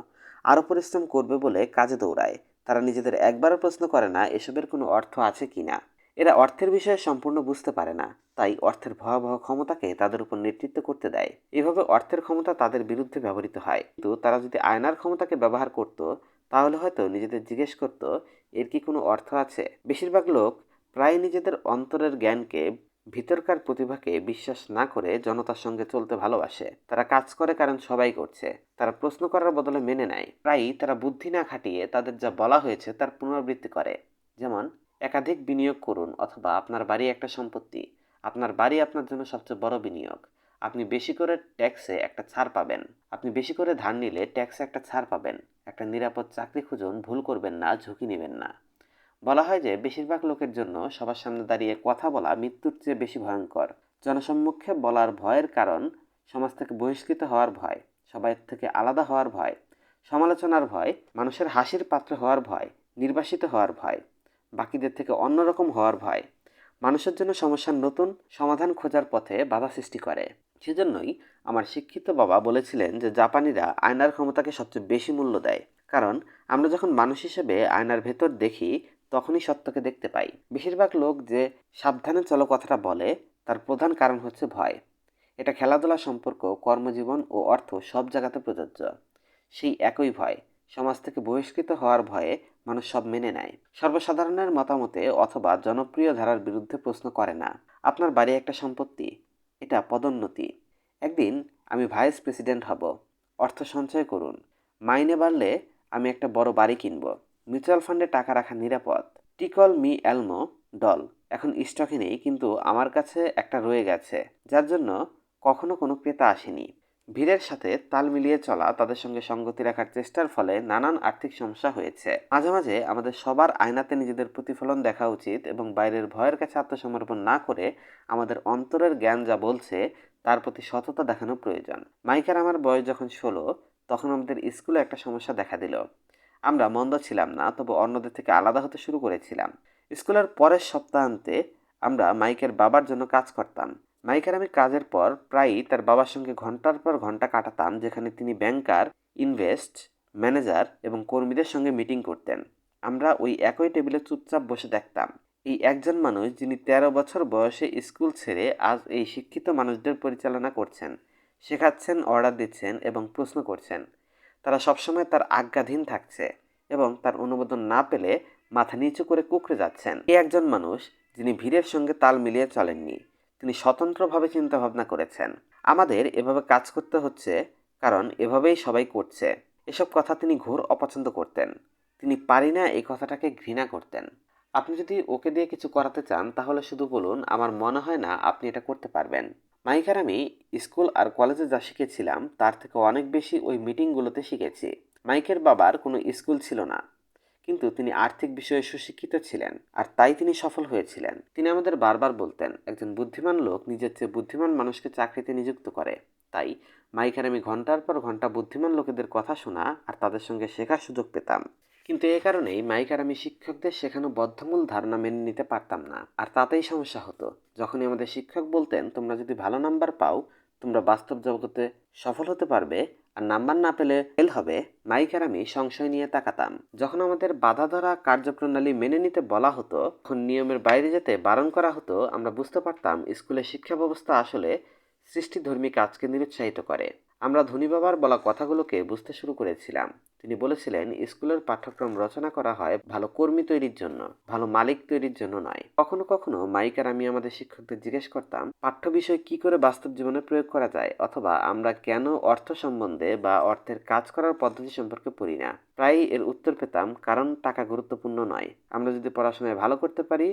আরও পরিশ্রম করবে বলে কাজে দৌড়ায়। তারা নিজেদের একবারও প্রশ্ন করে না এসবের কোনো অর্থ আছে কি না। এরা অর্থের বিষয়ে সম্পূর্ণ বুঝতে পারে না, তাই অর্থের ভয়াবহ ক্ষমতাকে তাদের উপর নেতৃত্ব করতে দেয়। এভাবে অর্থের ক্ষমতা তাদের বিরুদ্ধে ব্যবহৃত হয়। কিন্তু তারা যদি আয়নার ক্ষমতাকে ব্যবহার করত, তাহলে হয়তো নিজেদের জিজ্ঞেস করত এর কি কোনো অর্থ আছে। বেশিরভাগ লোক প্রায় নিজেদের অন্তরের জ্ঞানকে, ভিতরকার প্রতিভাকে বিশ্বাস না করে জনতার সঙ্গে চলতে ভালোবাসে। তারা কাজ করে কারণ সবাই করছে। তারা প্রশ্ন করার বদলে মেনে নেয়। প্রায়ই তারা বুদ্ধি না খাটিয়ে তাদের যা বলা হয়েছে তার পুনরাবৃত্তি করে। যেমন, একাধিক বিনিয়োগ করুন, অথবা আপনার বাড়ি একটা সম্পত্তি। আপনার বাড়ি আপনার জন্য সবচেয়ে বড় বিনিয়োগ। আপনি বেশি করে ট্যাক্সে একটা ছাড় পাবেন। আপনি বেশি করে ধার নিলে ট্যাক্সে একটা ছাড় পাবেন। একটা নিরাপদ চাকরি খুঁজুন, ভুল করবেন না, ঝুঁকি নেবেন না। বলা হয় যে বেশিরভাগ লোকের জন্য সবার সামনে দাঁড়িয়ে কথা বলা মৃত্যুর চেয়ে বেশি ভয়ঙ্কর। জনসম্মুখে বলার ভয়ের কারণ সমাজ থেকে বহিষ্কৃত হওয়ার ভয়, সবাই থেকে আলাদা হওয়ার ভয়, সমালোচনার ভয়, মানুষের হাসির পাত্র হওয়ার ভয়, নির্বাসিত হওয়ার ভয়, বাকিদের থেকে অন্যরকম হওয়ার ভয় মানুষের জন্য সমস্যার নতুন সমাধান খোঁজার পথে বাধা সৃষ্টি করে। সেজন্যই আমার শিক্ষিত বাবা বলেছিলেন যে জাপানিরা আয়নার ক্ষমতাকে সবচেয়ে বেশি মূল্য দেয়। কারণ আমরা যখন মানুষ হিসেবে আয়নার ভেতর দেখি, তখনই সত্যকে দেখতে পাই। বেশিরভাগ লোক যে সাবধানে চলো কথাটা বলে, তার প্রধান কারণ হচ্ছে ভয়। এটা খেলাধুলা, সম্পর্ক, কর্মজীবন ও অর্থ সব জায়গাতে প্রযোজ্য। সেই একই ভয়, সমাজ থেকে বহিষ্কৃত হওয়ার ভয়ে মানুষ সব মেনে নেয়। সর্বসাধারণের মতামতে অথবা জনপ্রিয় ধারার বিরুদ্ধে প্রশ্ন করে না। আপনার বাড়ি একটা সম্পত্তি, এটা পদোন্নতি। একদিন আমি ভাইস প্রেসিডেন্ট হব। অর্থ সঞ্চয় করুন। মাইনে বাড়লে আমি একটা বড় বাড়ি কিনব। মিউচুয়াল ফান্ডে টাকা রাখা নিরাপদ। টিকল মি এলমো ডল এখন স্টকে নেই, কিন্তু আমার কাছে একটা রয়ে গেছে, যার জন্য কখনো কোনো ক্রেতা আসেনি। ভিড়ের সাথে তাল মিলিয়ে চলা, তাদের সঙ্গে সঙ্গতি রাখার চেষ্টার ফলে নানান আর্থিক সমস্যা হয়েছে। মাঝে মাঝে আমাদের সবার আয়নাতে নিজেদের প্রতিফলন দেখা উচিত এবং বাইরের ভয়ের কাছে আত্মসমর্পণ না করে আমাদের অন্তরের জ্ঞান যা বলছে তার প্রতি সততা দেখানো প্রয়োজন। মাইকার আমার বয়স যখন 16, তখন আমাদের স্কুলে একটা সমস্যা দেখা দিল। আমরা মন্দ ছিলাম না, তবে অন্যদের থেকে আলাদা হতে শুরু করেছিলাম। স্কুলের পরের সপ্তাহান্তে আমরা মাইকের বাবার জন্য কাজ করতাম। মাইকের আমি কাজের পর প্রায়ই তার বাবার সঙ্গে ঘন্টার পর ঘন্টা কাটাতাম, যেখানে তিনি ব্যাংকার, ইনভেস্ট ম্যানেজার এবং কর্মীদের সঙ্গে মিটিং করতেন। আমরা ওই একই টেবিলে চুপচাপ বসে দেখতাম। এই একজন মানুষ, যিনি 13 বছর বয়সে স্কুল ছেড়ে আজ এই শিক্ষিত মানুষদের পরিচালনা করছেন, শেখাচ্ছেন, অর্ডার দিচ্ছেন এবং প্রশ্ন করছেন। তারা সবসময় তার আজ্ঞাধীন থাকছে এবং তার অনুমোদন না পেলে মাথা নিচু করে কুঁকড়ে যাচ্ছেন। এই একজন মানুষ, যিনি ভিড়ের সঙ্গে তাল মিলিয়ে চলেননি, তিনি স্বতন্ত্রভাবে চিন্তা ভাবনা করেছেন। আমাদের এভাবে কাজ করতে হচ্ছে কারণ এভাবেই সবাই করছে। এসব কথা তিনি ঘোর অপছন্দ করতেন। তিনি পারি না এই কথাটাকে ঘৃণা করতেন। আপনি যদি ওকে দিয়ে কিছু করাতে চান, তাহলে শুধু বলুন, আমার মনে হয় না আপনি এটা করতে পারবেন। মাইক আর আমি স্কুল আর কলেজে যা শিখেছিলাম তার থেকে অনেক বেশি ওই মিটিংগুলোতে শিখেছি। মাইকের বাবার কোনো স্কুল ছিল না, কিন্তু তিনি আর্থিক বিষয়ে সুশিক্ষিত ছিলেন, আর তাই তিনি সফল হয়েছিলেন। তিনি আমাদের বারবার বলতেন, একজন বুদ্ধিমান লোক নিজের চেয়ে বুদ্ধিমান মানুষকে চাকরিতে নিযুক্ত করে। তাই মাইক আর আমি ঘন্টার পর ঘন্টা বুদ্ধিমান লোকেদের কথা শোনা আর তাদের সঙ্গে শেখার সুযোগ পেতাম। কিন্তু এ কারণেই মাইক আর আমি শিক্ষকদের শেখানো বদ্ধমূল ধারণা মেনে নিতে পারতাম না, আর তাতেই সমস্যা হতো। যখনই আমাদের শিক্ষক বলতেন, তোমরা যদি ভালো নাম্বার পাও, তোমরা বাস্তব জগতে সফল হতে পারবে, আর নাম্বার না পেলে ফেল হবে, মাইক আর আমি সংশয় নিয়ে তাকাতাম। যখন আমাদের বাধা ধরা কার্যপ্রণালী মেনে নিতে বলা হতো, তখন নিয়মের বাইরে যেতে বারণ করা হতো, আমরা বুঝতে পারতাম স্কুলের শিক্ষা ব্যবস্থা আসলে সৃষ্টিধর্মী কাজকে নিরুৎসাহিত করে। আমরা ধনী বাবার বলা কথাগুলোকে বুঝতে শুরু করেছিলাম। তিনি বলেছিলেন, স্কুলের পাঠ্যক্রম রচনা করা হয় ভালো কর্মী তৈরির জন্য, ভালো মালিক তৈরির জন্য নয়। কখনো কখনো মাইক আর আমি আমাদের শিক্ষকদের জিজ্ঞেস করতাম, পাঠ্য বিষয় কি করে বাস্তব জীবনে প্রয়োগ করা যায়, অথবা আমরা কেন অর্থ সম্বন্ধে বা অর্থের কাজ করার পদ্ধতি সম্পর্কে পড়ি না। প্রায়ই এর উত্তর পেতাম, কারণ টাকা গুরুত্বপূর্ণ নয়। আমরা যদি পড়াশোনায় ভালো করতে পারি,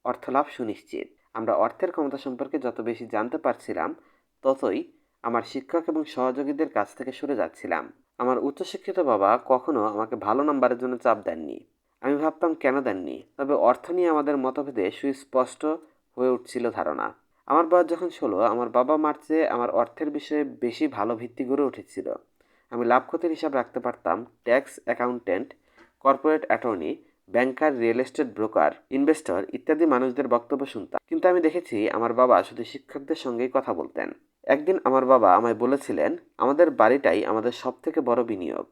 অর্থ লাভ সুনিশ্চিত। আমরা অর্থের ক্ষমতা সম্পর্কে যত বেশি জানতে পারছিলাম, ততই আমার শিক্ষক এবং সহযোগীদের কাছ থেকে সরে যাচ্ছিলাম। আমার উচ্চশিক্ষিত বাবা কখনো আমাকে ভালো নাম্বারের জন্য চাপ দেননি। আমি ভাবতাম কেন দেননি, তবে অর্থ নিয়ে আমাদের মতভেদে সুস্পষ্ট হয়ে উঠছিল ধারণা। আমার বয়স যখন 16, আমার বাবা মার চেয়ে আমার অর্থের বিষয়ে বেশি ভালো ভিত্তি গড়ে উঠেছিল। আমি লাভ ক্ষতির হিসাব রাখতে পারতাম, ট্যাক্স অ্যাকাউন্ট্যান্ট, কর্পোরেট অ্যাটর্নি, ব্যাংকার, রিয়েল এস্টেট ব্রোকার, ইনভেস্টর ইত্যাদি মানুষদের বক্তব্য শুনতাম। কিন্তু আমি দেখেছি আমার বাবা শুধু শিক্ষকদের সঙ্গেই কথা বলতেন। একদিন আমার বাবা আমায় বলেছিলেন, আমাদের বাড়িটাই আমাদের সব থেকে বড় বিনিয়োগ।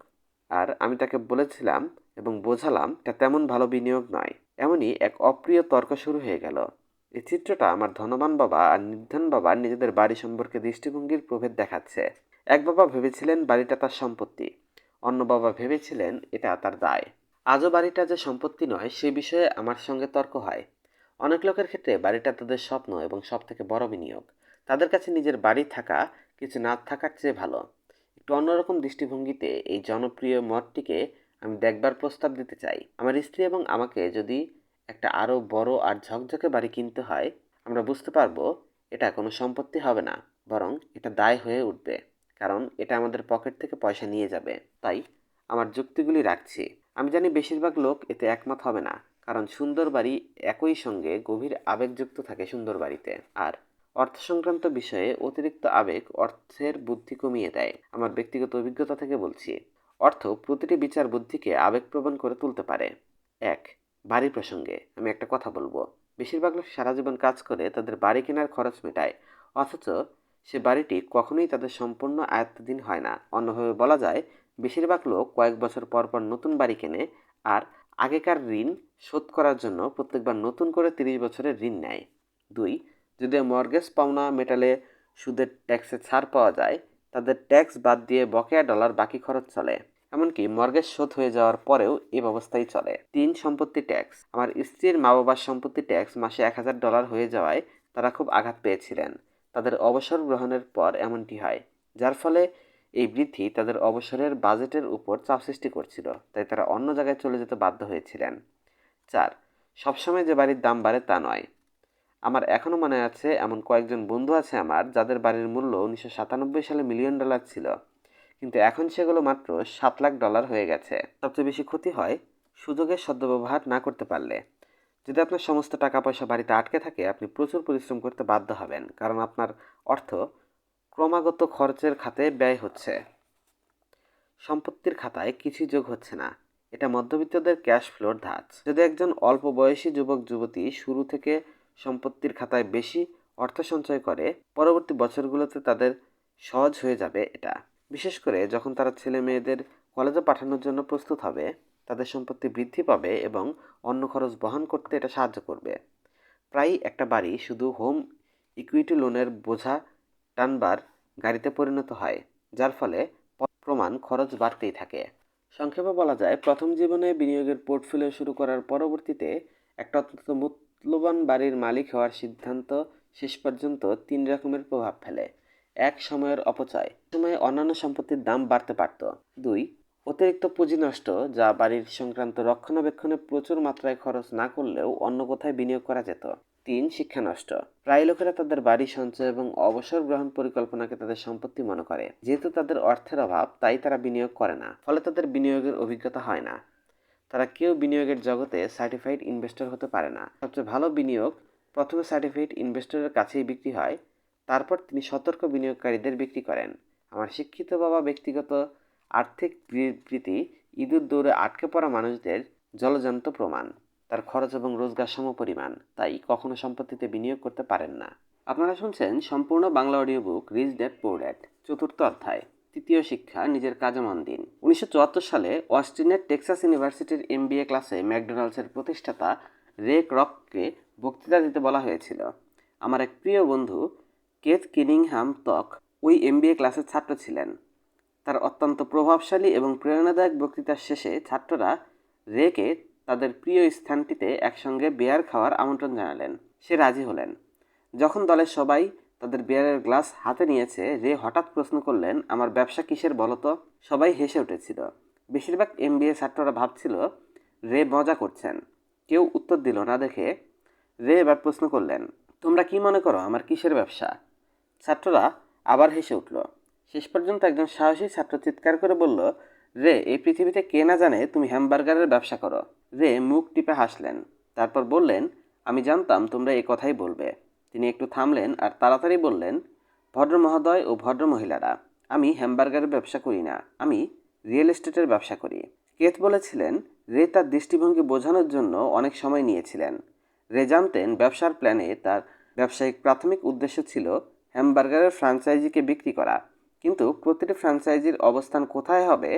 আর আমি তাকে বলেছিলাম এবং বোঝালাম, এটা তেমন ভালো বিনিয়োগ নয়। এমনই এক অপ্রিয় তর্ক শুরু হয়ে গেল। এই চিত্রটা আমার ধনবান বাবা আর নির্ধন বাবার নিজেদের বাড়ি সম্পর্কে দৃষ্টিভঙ্গির প্রভেদ দেখাচ্ছে। এক বাবা ভেবেছিলেন বাড়িটা তার সম্পত্তি, অন্য বাবা ভেবেছিলেন এটা তার দায়। আজও বাড়িটা যে সম্পত্তি নয় সে বিষয়ে আমার সঙ্গে তর্ক হয়। অনেক লোকের ক্ষেত্রে বাড়িটা তাদের স্বপ্ন এবং সব থেকে বড় বিনিয়োগ। তাদের কাছে নিজের বাড়ি থাকা কিছু না থাকার চেয়ে ভালো। একটু অন্যরকম দৃষ্টিভঙ্গিতে এই জনপ্রিয় মতটিকে আমি দেখবার প্রস্তাব দিতে চাই। আমার স্ত্রী এবং আমাকে যদি একটা আরও বড় আর ঝকঝকে বাড়ি কিনতে হয়, আমরা বুঝতে পারবো এটা কোনো সম্পত্তি হবে না, বরং এটা দায় হয়ে উঠবে, কারণ এটা আমাদের পকেট থেকে পয়সা নিয়ে যাবে। তাই আমার যুক্তিগুলি রাখছি। আমি জানি বেশিরভাগ লোক এতে একমত হবে না, কারণ সুন্দর বাড়ি একই সঙ্গে গভীর আবেগযুক্ত থাকে সুন্দর বাড়িতে। আর অর্থ সংক্রান্ত বিষয়ে অতিরিক্ত আবেগ অর্থের বুদ্ধি কমিয়ে দেয়। আমার ব্যক্তিগত অভিজ্ঞতা থেকে বলছি, অর্থ প্রতিটি বিচার বুদ্ধিকে আবেগপ্রবণ করে তুলতে পারে। এক, বাড়ি প্রসঙ্গে আমি একটা কথা বলবো। বেশিরভাগ লোক সারা জীবন কাজ করে তাদের বাড়ি কেনার খরচ মেটায়, অথচ সে বাড়িটি কখনোই তাদের সম্পূর্ণ আয়ত্তাধীন হয় না। অন্যভাবে বলা যায়, বেশিরভাগ লোক কয়েক বছর পর পর নতুন বাড়ি কেনে আর আগেকার ঋণ শোধ করার জন্য প্রত্যেকবার নতুন করে 30 বছরের ঋণ নেয়। দুই, যদি মর্গেজ পাওনা মেটালে সুদের ট্যাক্সে ছাড় পাওয়া যায়, তাদের ট্যাক্স বাদ দিয়ে বকেয়া ডলার বাকি খরচ চলে। এমনকি মর্গেজ শোধ হয়ে যাওয়ার পরেও এই ব্যবস্থাই চলে। তিন, সম্পত্তি ট্যাক্স। আমার স্ত্রীর মা বাবার সম্পত্তি ট্যাক্স মাসে $1000 হয়ে যাওয়ায় তারা খুব আঘাত পেয়েছিলেন। তাদের অবসর গ্রহণের পর এমনটি হয়, যার ফলে এই বৃদ্ধি তাদের অবসরের বাজেটের উপর চাপ সৃষ্টি করছিল, তাই তারা অন্য জায়গায় চলে যেতে বাধ্য হয়েছিলেন। চার, সবসময় যে বাড়ির দাম বাড়ে তা নয়। আমার এখনো মনে আছে, এমন কয়েকজন বন্ধু আছে আমার যাদের বাড়ির মূল্য 1997 সালে $1,000,000 ছিল, কিন্তু এখন সেগুলো মাত্র $7,00,000 হয়ে গেছে। সবচেয়ে বেশি ক্ষতি হয় সুযোগের সদ্ব্যবহার না করতে পারলে। যদি আপনার সমস্ত টাকা পয়সা বাড়িতে আটকে থাকে, আপনি প্রচুর পরিশ্রম করতে বাধ্য হবেন, কারণ আপনার অর্থ ক্রমাগত খরচের খাতে ব্যয় হচ্ছে, সম্পত্তির খাতায় কিছুই যোগ হচ্ছে না। এটা মধ্যবিত্তদের ক্যাশ ফ্লোর ধাঁচ। যদি একজন অল্প বয়সী যুবক যুবতী শুরু থেকে সম্পত্তির খাতায় বেশি অর্থ সঞ্চয় করে, পরবর্তী বছরগুলোতে তাদের সহজ হয়ে যাবে এটা। বিশেষ করে যখন তারা ছেলে মেয়েদের কলেজে পাঠানোর জন্য প্রস্তুত হবে, তাদের সম্পত্তি বৃদ্ধি পাবে এবং অন্য খরচ বহন করতে এটা সাহায্য করবে। প্রায়ই একটা বাড়ি শুধু হোম ইকুইটি লোনের বোঝা টানবার গাড়িতে পরিণত হয়, যার ফলে প্রমাণ খরচ বাড়তেই থাকে। সংক্ষেপে বলা যায়, প্রথম জীবনে বিনিয়োগের পোর্টফোলিও শুরু করার পরবর্তীতে একটা অত্যন্ত মূল্যবান বাড়ির মালিক হওয়ার সিদ্ধান্ত শেষ পর্যন্ত 3 রকমের প্রভাব ফেলে। এক, সময়ের অপচয়। সময়ে অন্যান্য সম্পত্তির দাম বাড়তে পারত। দুই, অতিরিক্ত পুঁজি নষ্ট, যা বাড়ির সংক্রান্ত রক্ষণাবেক্ষণে প্রচুর মাত্রায় খরচ না করলেও অন্য কোথায় বিনিয়োগ করা যেত। তিন, শিক্ষা নষ্ট। প্রায় লোকেরা তাদের বাড়ি সঞ্চয় এবং অবসর গ্রহণ পরিকল্পনাকে তাদের সম্পত্তি মনে করে। যেহেতু তাদের অর্থের অভাব, তাই তারা বিনিয়োগ করে না, ফলে তাদের বিনিয়োগের অভিজ্ঞতা হয় না। তারা কেউ বিনিয়োগের জগতে সার্টিফাইড ইনভেস্টর হতে পারে না। সবচেয়ে ভালো বিনিয়োগ প্রথমে সার্টিফাইড ইনভেস্টরের কাছেই বিক্রি হয়, তারপর তিনি সতর্ক বিনিয়োগকারীদের বিক্রি করেন। আমার শিক্ষিত বাবা ব্যক্তিগত আর্থিক বিবৃতি ইঁদুর দৌড়ে আটকে পড়া মানুষদের জলজান্ত প্রমাণ। তার খরচ এবং রোজগার সমপরিমাণ, তাই কখনো সম্পত্তিতে বিনিয়োগ করতে পারেন না। আপনারা শুনছেন সম্পূর্ণ Bangla audio book rich dad poor dad, 4র্থ অধ্যায়, তৃতীয় শিক্ষা, নিজের কাজে মন দিন। 1974 সালে অস্টিনের টেক্সাস ইউনিভার্সিটির MBA ক্লাসে ম্যাকডোনাল্ডসের প্রতিষ্ঠাতা রে ক্রককে বক্তৃতা দিতে বলা হয়েছিল। আমার এক প্রিয় বন্ধু কেথ কিনিংহাম তক ওই এমবিএ ক্লাসের ছাত্র ছিলেন। তার অত্যন্ত প্রভাবশালী এবং প্রেরণাদায়ক বক্তৃতার শেষে ছাত্ররা রেকে তাদের প্রিয় স্থানটিতে একসঙ্গে বিয়ার খাওয়ার আমন্ত্রণ জানালেন। সে রাজি হলেন। যখন দলের সবাই তাদের বিয়ারের গ্লাস হাতে নিয়েছে, রে হঠাৎ প্রশ্ন করলেন, আমার ব্যবসা কিসের বলো তো? সবাই হেসে উঠেছিল। বেশিরভাগ এমবিএ ছাত্ররা ভাবছিল রে মজা করছেন। কেউ উত্তর দিল না দেখে রে এবার প্রশ্ন করলেন, তোমরা কি মনে করো আমার কিসের ব্যবসা? ছাত্ররা আবার হেসে উঠল। শেষ পর্যন্ত একজন সাহসী ছাত্র চিৎকার করে বলল, রে, এই পৃথিবীতে কে না জানে তুমি হ্যামবার্গারের ব্যবসা করো? রে মুখ টিপে হাসলেন, তারপর বললেন, আমি জানতাম তোমরা এই কথাই বলবে। তিনি একটু থামলেন আর তাড়াতাড়ি বললেন, ভদ্র মহোদয় ও ভদ্র মহিলারা, আমি হ্যামবার্গারের ব্যবসা করি না, আমি রিয়েল এস্টেটের ব্যবসা করি। কেথ বলেছিলেন, রে তার দৃষ্টিভঙ্গি বোঝানোর জন্য অনেক সময় নিয়েছিলেন। রে জানতেন ব্যবসার প্ল্যানে তার ব্যবসায়িক প্রাথমিক উদ্দেশ্য ছিল হ্যামবার্গারের ফ্র্যাঞ্চাইজিকে বিক্রি করা, কিন্তু প্রতিটি ফ্র্যাঞ্চাইজির অবস্থান কোথায় হবে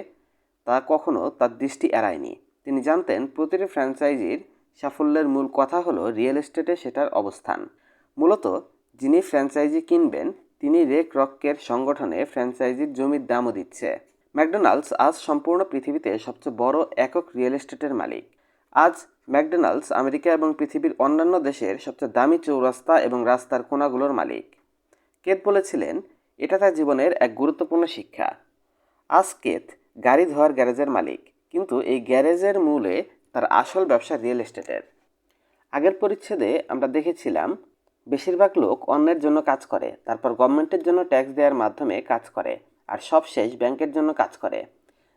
তা কখনো তার দৃষ্টি এড়ায়নি। তিনি জানতেন প্রতিটি ফ্র্যাঞ্চাইজির সাফল্যের মূল কথা হলো রিয়েল এস্টেটে সেটার অবস্থান। মূলত যিনি ফ্র্যাঞ্চাইজি কিনবেন তিনি রে ক্রকের সংগঠনে ফ্র্যাঞ্চাইজির জমির দামও দিচ্ছে। ম্যাকডোনাল্ডস আজ সম্পূর্ণ পৃথিবীতে সবচেয়ে বড় একক রিয়েল এস্টেটের মালিক। আজ ম্যাকডোনাল্ডস আমেরিকা এবং পৃথিবীর অন্যান্য দেশের সবচেয়ে দামি চৌরাস্তা এবং রাস্তার কোণাগুলোর মালিক। কেত বলেছিলেন, এটা তার জীবনের এক গুরুত্বপূর্ণ শিক্ষা। আজ কেত গাড়ি ধোয়ার গ্যারেজের মালিক, কিন্তু এই গ্যারেজের মূলে তার আসল ব্যবসা রিয়েল এস্টেটের। আগের পরিচ্ছেদে আমরা দেখেছিলাম বেশিরভাগ লোক অন্যের জন্য কাজ করে, তারপর গভর্নমেন্টের জন্য ট্যাক্স দেওয়ার মাধ্যমে কাজ করে, আর সবশেষ ব্যাংকের জন্য কাজ করে,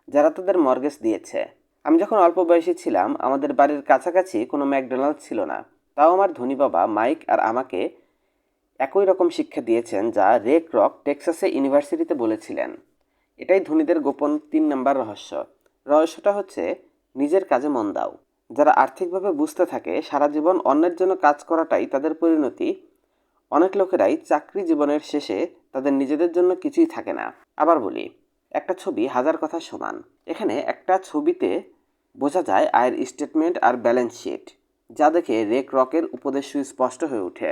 যারা তাদের মর্গেজ দিয়েছে। আমি যখন অল্প বয়সী ছিলাম আমাদের বাড়ির কাছাকাছি কোনো ম্যাকডোনাল্ডস ছিল না। তাও আমার ধনী বাবা মাইক আর আমাকে একই রকম শিক্ষা দিয়েছেন যা রে ক্রক টেক্সাসে ইউনিভার্সিটিতে বলেছিলেন। এটাই ধনীদের গোপন 3 নম্বর রহস্য। রহস্যটা হচ্ছে নিজের কাজে মন দাও। যারা আর্থিকভাবে বুঝতে থাকে সারা জীবন অন্যের জন্য কাজ করাটাই তাদের পরিণতি, অনেক লোকেরাই চাকরি জীবনের শেষে তাদের নিজেদের জন্য কিছুই থাকে না। আবার বলি, একটা ছবি হাজার কথা সমান। এখানে একটা ছবিতে বোঝা যায় আয়ের স্টেটমেন্ট আর ব্যালেন্স শিট, যা দেখে রে ক্রকের উপদেশ সুস্পষ্ট হয়ে ওঠে।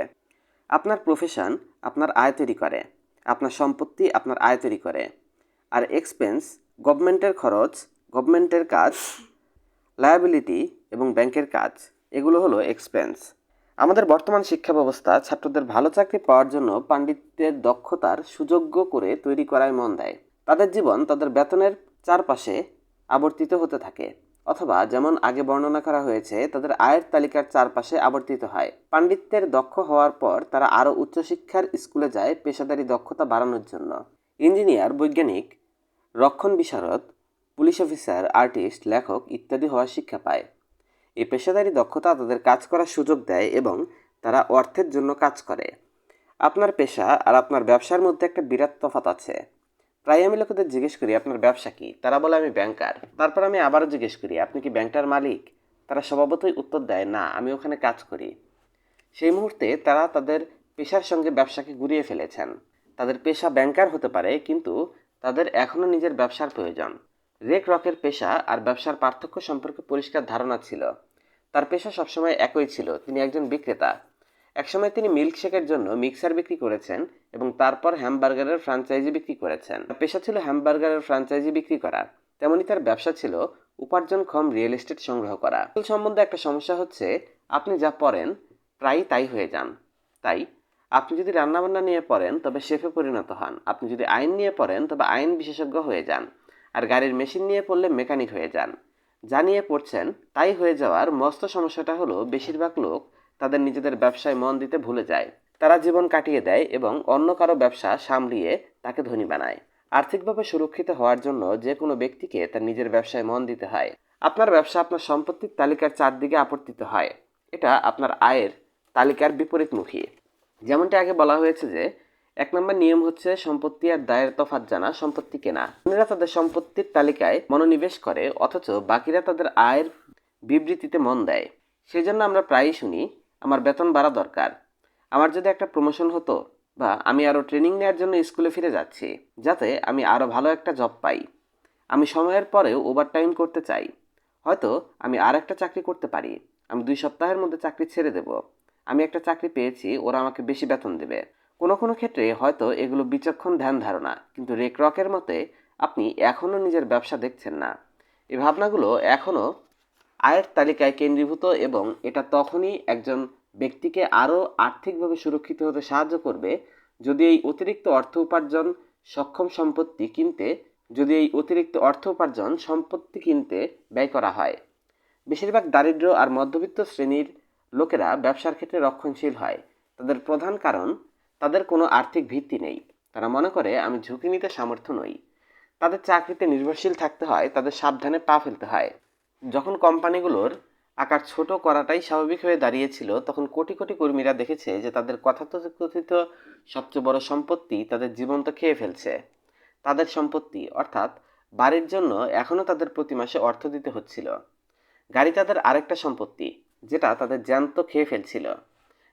আপনার প্রফেশন আপনার আয় তৈরি করে, আপনার সম্পত্তি আপনার আয় তৈরি করে, আর এক্সপেন্স, গভর্নমেন্টের খরচ, গভর্নমেন্টের কাজ, লায়াবিলিটি এবং ব্যাংকের কাজ, এগুলো হলো এক্সপেন্স। আমাদের বর্তমান শিক্ষা ব্যবস্থা ছাত্রদের ভালো চাকরি পাওয়ার জন্য পাণ্ডিত্যের দক্ষতার সুযোগ্য করে তৈরি করায় মন দেয়। তাদের জীবন তাদের বেতনের চারপাশে আবর্তিত হতে থাকে, অথবা যেমন আগে বর্ণনা করা হয়েছে তাদের আয়ের তালিকার চারপাশে আবর্তিত হয়। পাণ্ডিত্যের দক্ষ হওয়ার পর তারা আরও উচ্চশিক্ষার স্কুলে যায় পেশাদারি দক্ষতা বাড়ানোর জন্য। ইঞ্জিনিয়ার, বৈজ্ঞানিক, রক্ষণ বিশারদ, পুলিশ অফিসার, আর্টিস্ট, লেখক ইত্যাদি হওয়ার শিক্ষা পায়। এই পেশাদারি দক্ষতা তাদের কাজ করার সুযোগ দেয় এবং তারা অর্থের জন্য কাজ করে। আপনার পেশা আর আপনার ব্যবসার মধ্যে একটা বিরাট তফাৎ আছে। প্রায় আমি লোকেদের জিজ্ঞেস করি আপনার ব্যবসা কি, তারা বলে আমি ব্যাংকার। তারপর আমি আবারও জিজ্ঞেস করি আপনি কি ব্যাংকটার মালিক? তারা স্বভাবতই উত্তর দেয়, না, আমি ওখানে কাজ করি। সেই মুহূর্তে তারা তাদের পেশার সঙ্গে ব্যবসাকে ঘুরিয়ে ফেলেছেন। তাদের পেশা ব্যাংকার হতে পারে, কিন্তু তাদের এখনও নিজের ব্যবসার প্রয়োজন। রে ক্রকের পেশা আর ব্যবসার পার্থক্য সম্পর্কে পরিষ্কার ধারণা ছিল। তার পেশা সবসময় একই ছিল, তিনি একজন বিক্রেতা। একসময় তিনি মিল্কশেকের জন্য মিক্সার বিক্রি করেছেন এবং তারপর হ্যামবার্গারের ফ্র্যাঞ্চাইজি বিক্রি করেছেন। তার পেশা ছিল হ্যামবার্গারের ফ্র্যাঞ্চাইজি বিক্রি করা, তেমনি তার ব্যবসা ছিল উপার্জনক্ষম রিয়েল এস্টেট সংগ্রহ করা। সম্বন্ধে একটা সমস্যা হচ্ছে আপনি যা পড়েন প্রায়ই তাই হয়ে যান। তাই আপনি যদি রান্নাবান্না নিয়ে পড়েন তবে শেফে পরিণত হন, আপনি যদি আইন নিয়ে পড়েন তবে আইন বিশেষজ্ঞ হয়ে যান, আর গাড়ির মেশিন নিয়ে পড়লে মেকানিক হয়ে যান। যা নিয়ে পড়ছেন তাই হয়ে যাওয়ার মস্ত সমস্যাটা হলো বেশিরভাগ লোক তাদের নিজেদের ব্যবসায় মন দিতে ভুলে যায়। তারা জীবন কাটিয়ে দেয় এবং অন্য কারো ব্যবসা সামলিয়ে তাকে ধনী বানায়। আর্থিকভাবে সুরক্ষিত হওয়ার জন্য যে কোনো ব্যক্তিকে তার নিজের ব্যবসায় মন দিতে হয়। আপনার ব্যবসা আপনার সম্পত্তির তালিকার চারদিকে আপর্তিত হয়। এটা আপনার আয়ের তালিকার বিপরীতমুখী। যেমনটি আগে বলা হয়েছে যে 1 নম্বর নিয়ম হচ্ছে সম্পত্তি আর দায়ের তফাৎ জানা, সম্পত্তি কেনা। ধনীরা তাদের সম্পত্তির তালিকায় মনোনিবেশ করে, অথচ বাকিরা তাদের আয়ের বিবৃতিতে মন দেয়। সেই জন্য আমরা প্রায়ই শুনি আমার বেতন বাড়া দরকার, আমার যদি একটা প্রমোশন হতো, বা আমি আরও ট্রেনিং নেওয়ার জন্য স্কুলে ফিরে যাচ্ছি যাতে আমি আরও ভালো একটা জব পাই, আমি সময়ের পরেও ওভারটাইম করতে চাই, হয়তো আমি আর একটা চাকরি করতে পারি, আমি 2 সপ্তাহের মধ্যে চাকরি ছেড়ে দেব, আমি একটা চাকরি পেয়েছি, ওরা আমাকে বেশি বেতন দেবে। কোনো কোনো ক্ষেত্রে হয়তো এগুলো বিচক্ষণ ধ্যান ধারণা, কিন্তু রেক রকের মতে আপনি এখনও নিজের ব্যবসা দেখছেন না। এই ভাবনাগুলো এখনও আয়ের তালিকায় কেন্দ্রীভূত, এবং এটা তখনই একজন ব্যক্তিকে আরও আর্থিকভাবে সুরক্ষিত হতে সাহায্য করবে যদি এই অতিরিক্ত অর্থ উপার্জন সম্পত্তি কিনতে ব্যয় করা হয়। বেশিরভাগ দারিদ্র্য আর মধ্যবিত্ত শ্রেণীর লোকেরা ব্যবসার ক্ষেত্রে রক্ষণশীল হয়। তাদের প্রধান কারণ, তাদের কোনো আর্থিক ভিত্তি নেই। তারা মনে করে আমি ঝুঁকি নিতে সামর্থ্য নই। তাদের চাকরিতে নির্ভরশীল থাকতে হয়, তাদের সাবধানে পা ফেলতে হয়। যখন কোম্পানিগুলোর আকার ছোট করাটাই স্বাভাবিক হয়ে দাঁড়িয়েছিল, তখন কোটি কোটি কর্মীরা দেখেছে যে তাদের কথাতথিত সবচেয়ে বড় সম্পত্তি তাদের জীবন্ত খেয়ে ফেলছে। তাদের সম্পত্তি অর্থাৎ বাড়ির জন্য এখনও তাদের প্রতি মাসে অর্থ দিতে হচ্ছিল। গাড়ি তাদের আরেকটা সম্পত্তি, যেটা তাদের জ্যান্ত খেয়ে ফেলছিল।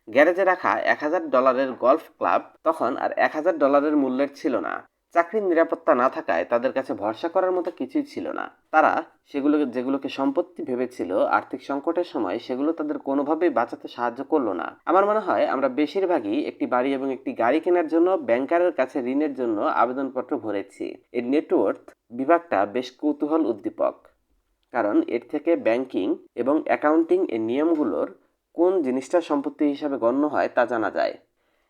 গ্যারেজে রাখা $1000 গলফ ক্লাব তখন আর $1000 মূল্যের ছিল না। চাকরির নিরাপত্তা না থাকায় তাদের কাছে ভরসা করার মতো কিছুই ছিল না। তারা যেগুলোকে সম্পত্তি ভেবেছিল, আর্থিক সংকটের সময় সেগুলো তাদের কোনোভাবেই বাঁচাতে সাহায্য করলো না। আমার মনে হয় আমরা বেশিরভাগই একটি বাড়ি এবং একটি গাড়ি কেনার জন্য ব্যাংকারের কাছে ঋণের জন্য আবেদনপত্র ভরেছি। এই নেটওয়ার্থ বিভাগটা বেশ কৌতূহল উদ্দীপক, কারণ এর থেকে ব্যাংকিং এবং অ্যাকাউন্টিং এর নিয়মগুলোর কোন জিনিসটা সম্পত্তি হিসাবে গণ্য হয় তা জানা যায়।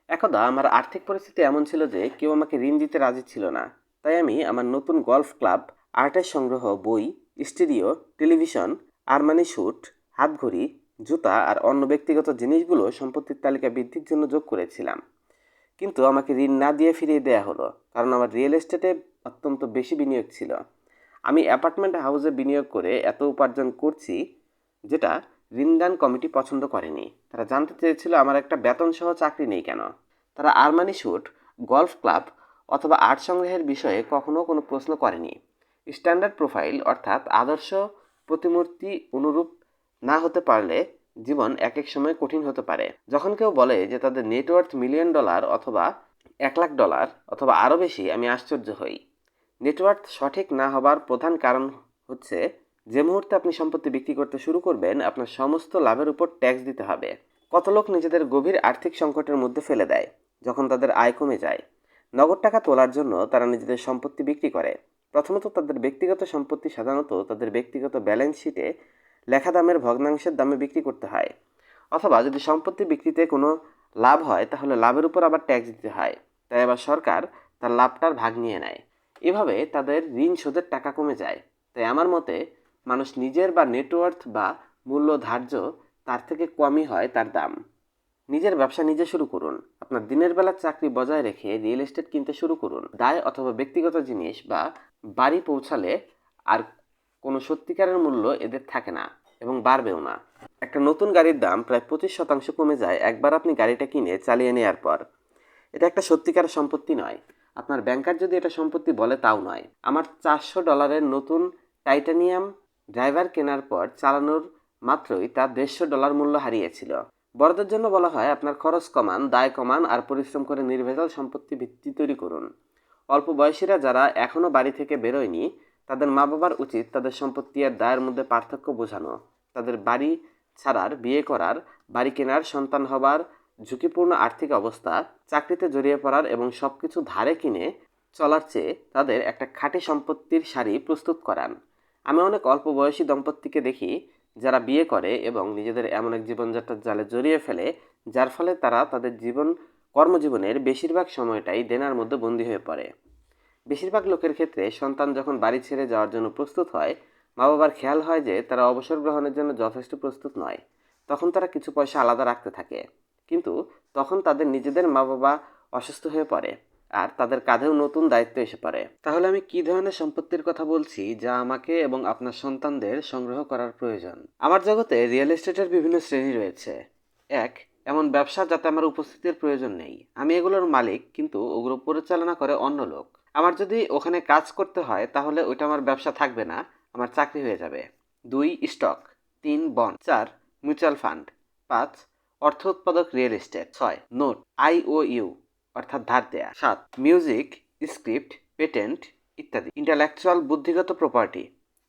একদা আমার আর্থিক পরিস্থিতি এমন ছিল যে কেউ আমাকে ঋণ দিতে রাজি ছিল না। তাই আমি আমার নতুন গলফ ক্লাব, আর্টের সংগ্রহ, বই, স্টুডিও, টেলিভিশন, আরমানি স্যুট, হাতঘড়ি, জুতা আর অন্য ব্যক্তিগত জিনিসগুলো সম্পত্তির তালিকা বৃদ্ধির জন্য যোগ করেছিলাম। কিন্তু আমাকে ঋণ না দিয়ে ফিরিয়ে দেয়া হলো, কারণ আমার রিয়েল এস্টেটে অত্যন্ত বেশি বিনিয়োগ ছিল। আমি অ্যাপার্টমেন্ট হাউসে বিনিয়োগ করে এত উপার্জন করছি, যেটা ঋণদান কমিটি পছন্দ করেনি। তারা জানতে চেয়েছিল আমার একটা বেতনসহ চাকরি নেই কেন। তারা আরমানি স্যুট, গলফ ক্লাব অথবা আর্ট সংগ্রহের বিষয়ে কখনো কোনো প্রশ্ন করেনি। স্ট্যান্ডার্ড প্রোফাইল অর্থাৎ আদর্শ প্রতিমূর্তি অনুরূপ না হতে পারলে জীবন এক এক সময় কঠিন হতে পারে। যখন কেউ বলে যে তাদের নেটওয়ার্থ $1,000,000 অথবা $1,00,000 অথবা আরও বেশি, আমি আশ্চর্য হই। নেটওয়ার্থ সঠিক না হবার প্রধান কারণ হচ্ছে, যে মুহূর্তে আপনি সম্পত্তি বিক্রি করতে শুরু করবেন, আপনার সমস্ত লাভের উপর ট্যাক্স দিতে হবে। কত লোক নিজেদের গভীর আর্থিক সংকটের মধ্যে ফেলে দেয় যখন তাদের আয় কমে যায়। নগদ টাকা তোলার জন্য তারা নিজেদের সম্পত্তি বিক্রি করে। প্রথমত, তাদের ব্যক্তিগত সম্পত্তি সাধারণত তাদের ব্যক্তিগত ব্যালেন্স শিটে লেখা দামের ভগ্নাংশের দামে বিক্রি করতে হয়, অথবা যদি সম্পত্তি বিক্রিতে কোনো লাভ হয় তাহলে লাভের উপর আবার ট্যাক্স দিতে হয়। তাই আবার সরকার তার লাভটার ভাগ নিয়ে নেয়। এভাবে তাদের ঋণ শোধের টাকা কমে যায়। তাই আমার মতে মানুষ নিজের বা নেটওয়ার্থ বা মূল্য ধার্য তার থেকে কমই হয় তার দাম। নিজের ব্যবসা নিজে শুরু করুন। আপনার দিনের বেলার চাকরি বজায় রেখে রিয়েল এস্টেট কিনতে শুরু করুন। দায় অথবা ব্যক্তিগত জিনিস বা বাড়ি পৌঁছালে আর কোনো সত্যিকারের মূল্য এদের থাকে না এবং বাড়বেও না। একটা নতুন গাড়ির দাম প্রায় 25% কমে যায় একবার আপনি গাড়িটা কিনে চালিয়ে নেওয়ার পর। এটা একটা সত্যিকারের সম্পত্তি নয়। আপনার ব্যাংকার যদি এটা সম্পত্তি বলে তাও নয়। আমার $400 নতুন টাইটানিয়াম ড্রাইভার কেনার পর চালানোর মাত্রই তা $150 মূল্য হারিয়েছিল। বড়দের জন্য বলা হয় আপনার খরচ কমান, দায় কমান আর পরিশ্রম করে নির্ভেজাল সম্পত্তি ভিত্তি তৈরি করুন। অল্প বয়সীরা যারা এখনও বাড়ি থেকে বেরোয়নি, তাদের মা বাবার উচিত তাদের সম্পত্তি আর দায়ের মধ্যে পার্থক্য বোঝানো। তাদের বাড়ি ছাড়ার, বিয়ে করার, বাড়ি কেনার, সন্তান হবার ঝুঁকিপূর্ণ আর্থিক অবস্থা, চাকরিতে জড়িয়ে পড়ার এবং সবকিছু ধারে কিনে চলার চেয়ে তাদের একটা খাঁটি সম্পত্তির সারি প্রস্তুত করান। আমি অনেক অল্প বয়সী দম্পতিকে দেখি যারা বিয়ে করে এবং নিজেদের এমন এক জীবনযাত্রার জালে জড়িয়ে ফেলে যার ফলে তারা তাদের কর্মজীবনের বেশিরভাগ সময়টাই দেনার মধ্যে বন্দী হয়ে পড়ে। বেশিরভাগ লোকের ক্ষেত্রে সন্তান যখন বাড়ি ছেড়ে যাওয়ার জন্য প্রস্তুত হয়, মা বাবার খেয়াল হয় যে তারা অবসর গ্রহণের জন্য যথেষ্ট প্রস্তুত নয়। তখন তারা কিছু পয়সা আলাদা রাখতে থাকে, কিন্তু তখন তাদের নিজেদের মা বাবা অসুস্থ হয়ে পড়ে আর তাদের কাঁধেও নতুন দায়িত্ব এসে পড়ে। তাহলে আমি কি ধরনের সম্পত্তির কথা বলছি যা আমাকে এবং আপনার সন্তানদের সংগ্রহ করার প্রয়োজন? আমার জগতে রিয়েল এস্টেটের বিভিন্ন শ্রেণী রয়েছে। এক, এমন ব্যবসা যাতে আমার উপস্থিতির প্রয়োজন নেই। আমি এগুলোর মালিক, কিন্তু ওগুলো পরিচালনা করে অন্য লোক। আমার যদি ওখানে কাজ করতে হয় তাহলে ওইটা আমার ব্যবসা থাকবে না, আমার চাকরি হয়ে যাবে। 2, স্টক। 3, বন্ড। 4, mutual fund. 5, অর্থ উৎপাদক রিয়েল এস্টেট। 6, নোট, IOU অর্থাৎ ধার দেয়া। 7, মিউজিক, স্ক্রিপ্ট, পেটেন্ট ইত্যাদি, ইন্টালেকচুয়াল বুদ্ধিগত প্রপার্টি।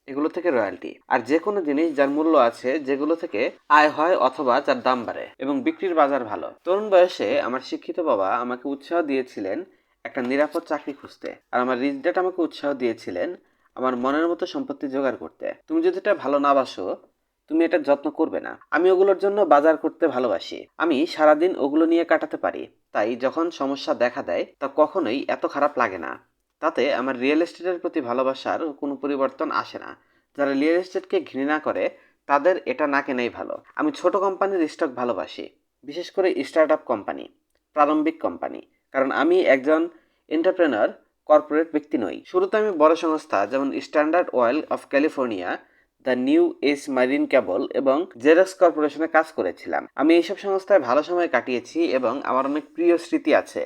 এগুলো থেকে রয়্যালটি। আর যে কোনো জিনিস যার মূল্য আছে, যেগুলো থেকে আয় হয় অথবা যার দাম বাড়ে এবং বিক্রির বাজার ভালো। তরুণ বয়সে আমার শিক্ষিত বাবা আমাকে উৎসাহ দিয়েছিলেন একটা নিরাপদ চাকরি খুঁজতে, আর আমার রিচ ড্যাড আমাকে উৎসাহ দিয়েছিলেন আমার মনের মতো সম্পত্তি জোগাড় করতে। তুমি যদি এটা ভালো না বাসো, তুমি এটা যত্ন করবে না। আমি ওগুলোর জন্য বাজার করতে ভালোবাসি, আমি সারাদিন ওগুলো নিয়ে কাটাতে পারি। তাই যখন সমস্যা দেখা দেয় তা কখনোই এত খারাপ লাগে না। তাতে আমার রিয়েল এস্টেটের প্রতি ভালোবাসার কোনো পরিবর্তন আসে না। যারা রিয়েল এস্টেটকে ঘৃণা করে তাদের এটা না কেনাই ভালো। আমি ছোট কোম্পানির স্টক ভালোবাসি, বিশেষ করে স্টার্ট আপ কোম্পানি, প্রারম্ভিক কোম্পানি, কারণ আমি একজন এন্টারপ্রেনার, কর্পোরেট ব্যক্তি নই। শুরুতে আমি বড় সংস্থা যেমন Standard Oil of California, the New Age Marine Cable এবং জেরক্স কর্পোরেশনে কাজ করেছিলাম। আমি এইসব সংস্থায় ভালো সময় কাটিয়েছি এবং আমার অনেক প্রিয় স্মৃতি আছে।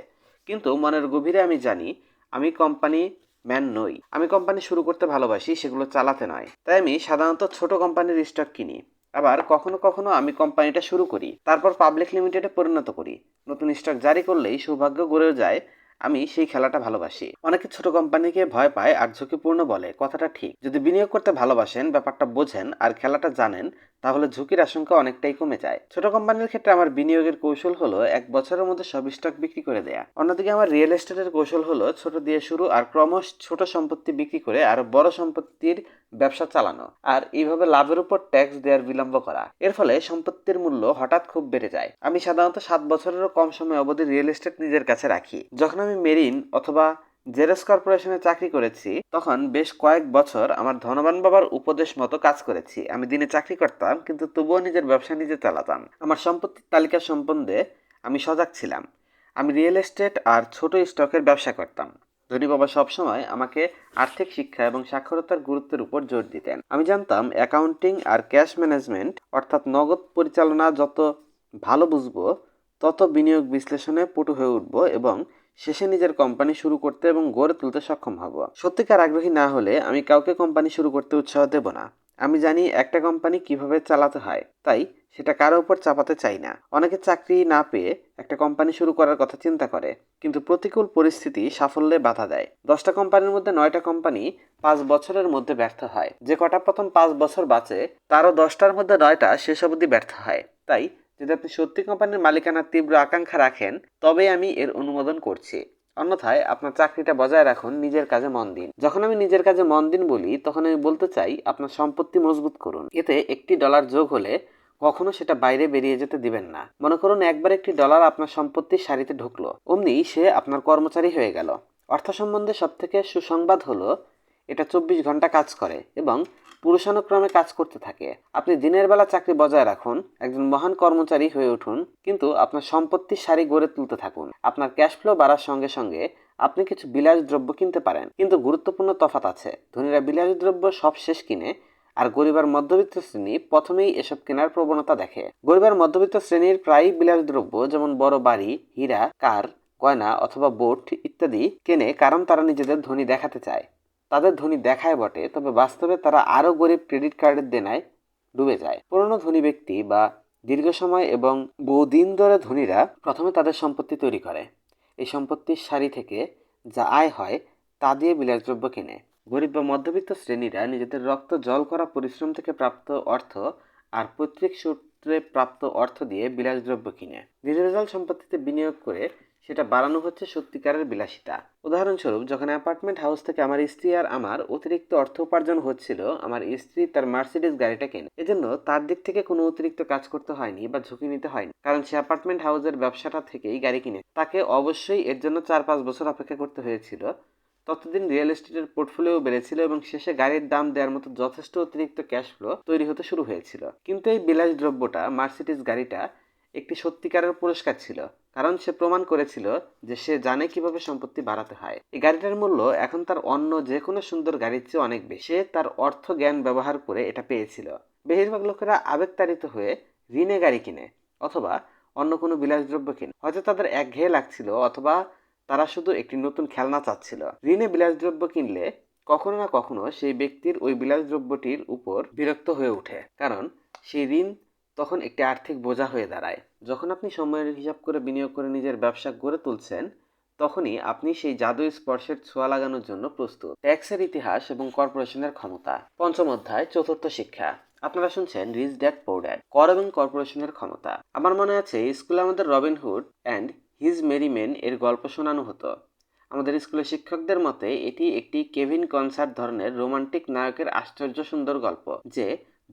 কিন্তু মনের গভীরে আমি জানি আমি কোম্পানি ম্যান নই। আমি কোম্পানি শুরু করতে ভালোবাসি, সেগুলো চালাতে নয়। তাই আমি সাধারণত ছোট কোম্পানির স্টক কিনি। আবার কখনো কখনো আমি কোম্পানিটা শুরু করি, তারপর পাবলিক লিমিটেডে পরিণত করি। নতুন স্টক জারি করলেই সৌভাগ্য গড়েও যায়। আমি সেই খেলাটা ভালোবাসি। অনেকে ছোট কোম্পানিকে ভয় পায় আর ঝুঁকিপূর্ণ বলে, কথাটা ঠিক। যদি বিনিয়োগ করতে ভালোবাসেন, ব্যাপারটা বোঝেন আর খেলাটা জানেন, তাহলে ঝুঁকির আশঙ্কা অনেকটাই কমে যায়। ছোট কোম্পানির ক্ষেত্রে আমার বিনিয়োগের কৌশল হলো 1 বছরের মধ্যে সব স্টক বিক্রি করে দেয়া। অন্যদিকে আমার রিয়েল এস্টেটের কৌশল হলো ছোট দিয়ে শুরু আর ক্রমশ ছোট সম্পত্তি বিক্রি করে আরো বড় সম্পত্তির ব্যবসা চালানো, আর এইভাবে লাভের উপর ট্যাক্স দেওয়ার বিলম্ব করা। এর ফলে সম্পত্তির মূল্য হঠাৎ খুব বেড়ে যায়। আমি সাধারণত 7 বছরেরও কম সময় অবধি রিয়েল এস্টেট নিজের কাছে রাখি। যখন আমি মেরিন অথবা জেরক্স কর্পোরেশনে চাকরি করেছি, তখন বেশ কয়েক বছর আমার ধনবান বাবার উপদেশ মতো কাজ করেছি। আমি দিনে চাকরি করতাম, কিন্তু তবুও নিজের ব্যবসা নিজে চালাতাম। আমার সম্পত্তির তালিকা সম্বন্ধে আমি সজাগ ছিলাম। আমি রিয়েল এস্টেট আর ছোট স্টকের ব্যবসা করতাম। ধনী বাবা সবসময় আমাকে আর্থিক শিক্ষা এবং সাক্ষরতার গুরুত্বের উপর জোর দিতেন। আমি জানতাম অ্যাকাউন্টিং আর ক্যাশ ম্যানেজমেন্ট, অর্থাৎ নগদ পরিচালনা যত ভালো বুঝবো, তত বিনিয়োগ বিশ্লেষণে পটু হয়ে উঠবো এবং শেষে নিজের কোম্পানি শুরু করতে এবং গড়ে তুলতে সক্ষম হব। সত্যিকার আগ্রহী না হলে আমি কাউকে কোম্পানি শুরু করতে উৎসাহ দেব না। আমি জানি একটা কোম্পানি কিভাবে চালাতে হয়, তাই সেটা কারো উপর চাপাতে চাই না। অনেকে চাকরি না পেয়ে একটা কোম্পানি শুরু করার কথা চিন্তা করে, কিন্তু প্রতিকূল পরিস্থিতি সাফল্যে বাধা দেয়। 10টা কোম্পানির মধ্যে 9টা কোম্পানি 5 বছরের মধ্যে ব্যর্থ হয়। যে কটা প্রথম 5 বছর বাঁচে, তারও 10টার মধ্যে 9টা শেষ অবধি ব্যর্থ হয়। তাই যদি আপনি সত্যি কোম্পানির মালিকানার তীব্র আকাঙ্ক্ষা রাখেন, তবেই আমি এর অনুমোদন করছি। অন্যথায় আপনার চাকরিটা বজায় রাখুন, নিজের কাজে মন দিন। যখন আমি নিজের কাজে মন দিন বলি, তখন আমি বলতে চাই আপনার সম্পত্তি মজবুত করুন। এতে $1 যোগ হলে কখনো সেটা বাইরে বেরিয়ে যেতে দিবেন না। মনে করুন একবার $1 আপনার সম্পত্তির সারিতে ঢুকলো, অমনি সে আপনার কর্মচারী হয়ে গেল। অর্থ সম্বন্ধে সবথেকে সুসংবাদ হলো এটা 24 ঘন্টা কাজ করে এবং পুরুষানুক্রমে কাজ করতে থাকে। আপনি দিনের বেলা চাকরি বজায় রাখুন, একজন মহান কর্মচারী হয়ে উঠুন, কিন্তু আপনার সম্পত্তির সারি গড়ে তুলতে থাকুন। আপনার ক্যাশ ফ্লো বাড়ার সঙ্গে সঙ্গে আপনি কিছু বিলাসদ্রব্য কিনতে পারেন, কিন্তু গুরুত্বপূর্ণ তফাৎ আছে। ধনীরা বিলাসদ্রব্য সব শেষ কিনে, আর গরিব আর মধ্যবিত্ত শ্রেণী প্রথমেই এসব কেনার প্রবণতা দেখে। গরিব আর মধ্যবিত্ত শ্রেণীর প্রায় বিলাসদ্রব্য, যেমন বড় বাড়ি, হীরা, কার, গয়না অথবা বোট ইত্যাদি কেনে, কারণ তারা নিজেদের ধনী দেখাতে চায়। তাদের ধনী দেখায় বটে, তবে বাস্তবে তারা আরও গরিব ক্রেডিট কার্ডের দেনায় ডুবে যায়। পুরনো ধনী ব্যক্তি বা দীর্ঘ সময় এবং বহুদিন ধরে ধনীরা প্রথমে তাদের সম্পত্তি তৈরি করে। এই সম্পত্তির সারি থেকে যা আয় হয় তা দিয়ে বিলাসদ্রব্য কেনে। গরিব বা মধ্যবিত্ত শ্রেণীরা নিজেদের রক্ত জল করা পরিশ্রম থেকে প্রাপ্ত অর্থ আর পৈতৃক সূত্রে প্রাপ্ত অর্থ দিয়ে বিলাসদ্রব্য কিনে। দীর্ঘকাল সম্পত্তিতে বিনিয়োগ করে সেটা বাড়ানো হচ্ছে সত্যিকারের বিলাসিতা। উদাহরণস্বরূপ, যখন অ্যাপার্টমেন্ট হাউস থেকে আমার স্ত্রী আর আমার অতিরিক্ত অর্থ উপার্জন হচ্ছিল, আমার স্ত্রী তার মার্সিডিজ গাড়িটা কেনে। এজন্য তার দিক থেকে কোনো অতিরিক্ত কাজ করতে হয়নি বা ঝুঁকি নিতে হয়নি, কারণ সে অ্যাপার্টমেন্ট হাউসের ব্যবসাটা থেকেই গাড়ি কিনে। তাকে অবশ্যই এর জন্য 4-5 বছর অপেক্ষা করতে হয়েছিল। ততদিন রিয়েল এস্টেটের পোর্টফোলিও বেড়েছিল এবং শেষে গাড়ির দাম দেওয়ার মতো যথেষ্ট অতিরিক্ত ক্যাশ ফ্লো তৈরি হতে শুরু হয়েছিল। কিন্তু এই বিলাসদ্রব্যটা, মার্সিডিজ গাড়িটা, একটি সত্যিকারের পুরস্কার ছিল, কারণ সে প্রমাণ করেছিল যে সে জানে কিভাবে সম্পত্তি বাড়াতে হয়। এই গাড়িটার মূল্য এখন তার অন্য যে কোনো সুন্দর গাড়ির চেয়ে অনেক বেশি। সে তার অর্থ জ্ঞান ব্যবহার করে এটা পেয়েছিল। বেশিরভাগ লোকেরা আবেগতাড়িত হয়ে ঋণে গাড়ি কিনে অথবা অন্য কোনো বিলাসদ্রব্য কিনে। হয়তো তাদের একঘেয়ে লাগছিল, অথবা তারা শুধু একটি নতুন খেলনা চাচ্ছিল। ঋণে বিলাসদ্রব্য কিনলে কখনো না কখনো সেই ব্যক্তির ওই বিলাসদ্রব্যটির উপর বিরক্ত হয়ে ওঠে, কারণ সেই ঋণ তখন একটি আর্থিক বোঝা হয়ে দাঁড়ায়। যখন আপনি সময়ের হিসাব করে বিনিয়োগ করে নিজের ব্যবসা গড়ে তুলছেন, তখনই আপনি সেই জাদু স্পর্শের ছোঁয়া লাগানোর জন্য প্রস্তুত। ট্যাক্সের ইতিহাস এবং কর্পোরেশনের ক্ষমতা। পঞ্চম অধ্যায়, চতুর্থ শিক্ষা। আপনারা শুনছেন রিচ ড্যাড পুর ড্যাড, কর এবং কর্পোরেশনের ক্ষমতা। আমার মনে আছে স্কুলে আমাদের Robin Hood and his merry men এর গল্প শোনানো হতো। আমাদের স্কুলের শিক্ষকদের মতে এটি একটি কেভিন কনসার্ট ধরনের রোমান্টিক নায়কের আশ্চর্য সুন্দর গল্প, যে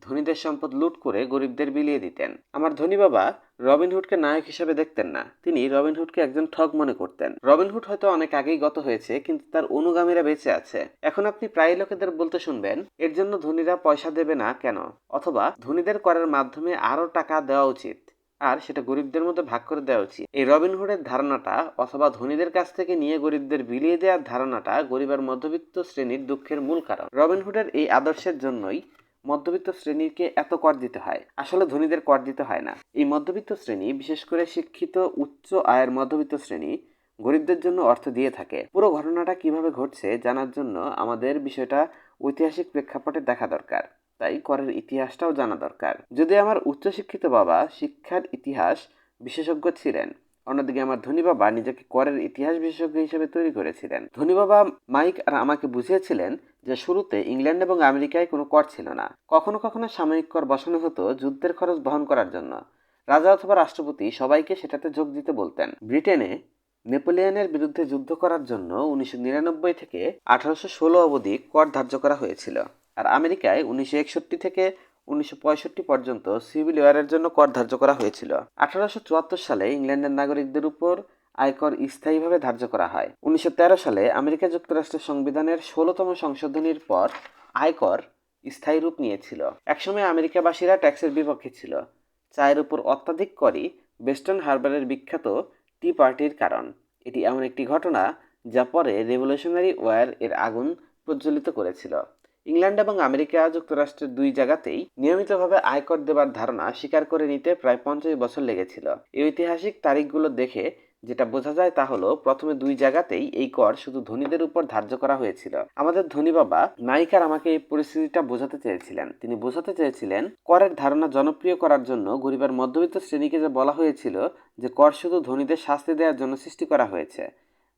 ধনীদের সম্পদ লুট করে গরিবদের বিলিয়ে দিতেন। আমার ধনী বাবা রবিনহুডকে নায়ক হিসেবে দেখতেন না, তিনি রবিনহুডকে একজন ঠগ মনে করতেন। রবিনহুড হয়তো অনেক আগেই গত হয়েছে, কিন্তু তার অনুগামীরা বেঁচে আছে। এখন আপনি প্রায় লোকেদের বলতে শুনবেন, এর জন্য ধনীরা পয়সা দেবে না কেন, অথবা ধনীদের করের মাধ্যমে আরো টাকা দেওয়া উচিত আর সেটা গরিবদের মধ্যে ভাগ করে দেওয়া উচিত। এই রবিনহুডের ধারণাটা অথবা ধনীদের কাছ থেকে নিয়ে গরিবদের বিলিয়ে দেওয়ার ধারণাটা গরিব আর মধ্যবিত্ত শ্রেণীর দুঃখের মূল কারণ। রবিনহুডের এই আদর্শের জন্যই মধ্যবিত্ত শ্রেণীকে এত কর দিতে হয়। আসলে ধনীদের কর দিতে হয় না। এই মধ্যবিত্ত শ্রেণী, বিশেষ করে শিক্ষিত উচ্চ আয়ের মধ্যবিত্ত শ্রেণী, গরিবদের জন্য অর্থ দিয়ে থাকে। পুরো ঘটনাটা কিভাবে ঘটছে জানার জন্য আমাদের বিষয়টা ঐতিহাসিক প্রেক্ষাপটে দেখা দরকার। তাই করের ইতিহাসটাও জানা দরকার। যদি আমার উচ্চশিক্ষিত বাবা শিক্ষার ইতিহাস বিশেষজ্ঞ ছিলেন, অন্যদিকে আমার ধনী বাবা নিজেকে করের ইতিহাস বিশেষজ্ঞ হিসেবে তৈরি করেছিলেন। ধনী বাবা মাইক আর আমাকে বুঝিয়েছিলেন যে শুরুতে ইংল্যান্ড এবং আমেরিকায় কোনো কর ছিল না। কখনো কখনো সাময়িক কর বসানো হতো যুদ্ধের খরচ বহন করার জন্য। রাজা অথবা রাষ্ট্রপতি সবাইকে সেটাতে যোগ দিতে বলতেন। ব্রিটেনে নেপোলিয়নের বিরুদ্ধে যুদ্ধ করার জন্য 1999 থেকে 1816 অবধি কর ধার্য করা হয়েছিল। আর আমেরিকায় 1961 থেকে 1965 পর্যন্ত সিভিল ওয়ারের জন্য কর ধার্য করা হয়েছিল। 1874 সালে ইংল্যান্ডের নাগরিকদের উপর আয়কর স্থায়ীভাবে ধার্য করা হয়। 1913 সালে আমেরিকা যুক্তরাষ্ট্রের সংবিধানের 16তম সংশোধনীর পর আয়কর স্থায়ী রূপ নিয়েছিল। একসময় আমেরিকাবাসীরা ট্যাক্সের বিপক্ষে ছিল। চায়ের উপর অত্যাধিক করই ওয়েস্টার্ন হারবারের বিখ্যাত টি পার্টির কারণ। এটি এমন একটি ঘটনা যা পরে রেভলিউশনারি ওয়ার এর আগুন প্রজ্বলিত করেছিল। ইংল্যান্ড এবং আমেরিকা যুক্তরাষ্ট্রের দুই জায়গাতেই নিয়মিতভাবে আয়কর দেবার ধারণা স্বীকার করে নিতে প্রায় 50 বছর লেগেছিল। এই ঐতিহাসিক তারিখগুলো দেখে যেটা বোঝা যায় তা হলো, প্রথমে দুই জায়গাতেই এই কর শুধু ধনীদের উপর ধার্য করা হয়েছিল। আমাদের ধনী বাবা নায়িকার আমাকে এই পরিস্থিতিটা বোঝাতে চেয়েছিলেন। তিনি বোঝাতে চেয়েছিলেন করের ধারণা জনপ্রিয় করার জন্য গরিবের মধ্যবিত্ত শ্রেণীকে যে বলা হয়েছিল যে কর শুধু ধনীদের শাস্তি দেওয়ার জন্য সৃষ্টি করা হয়েছে,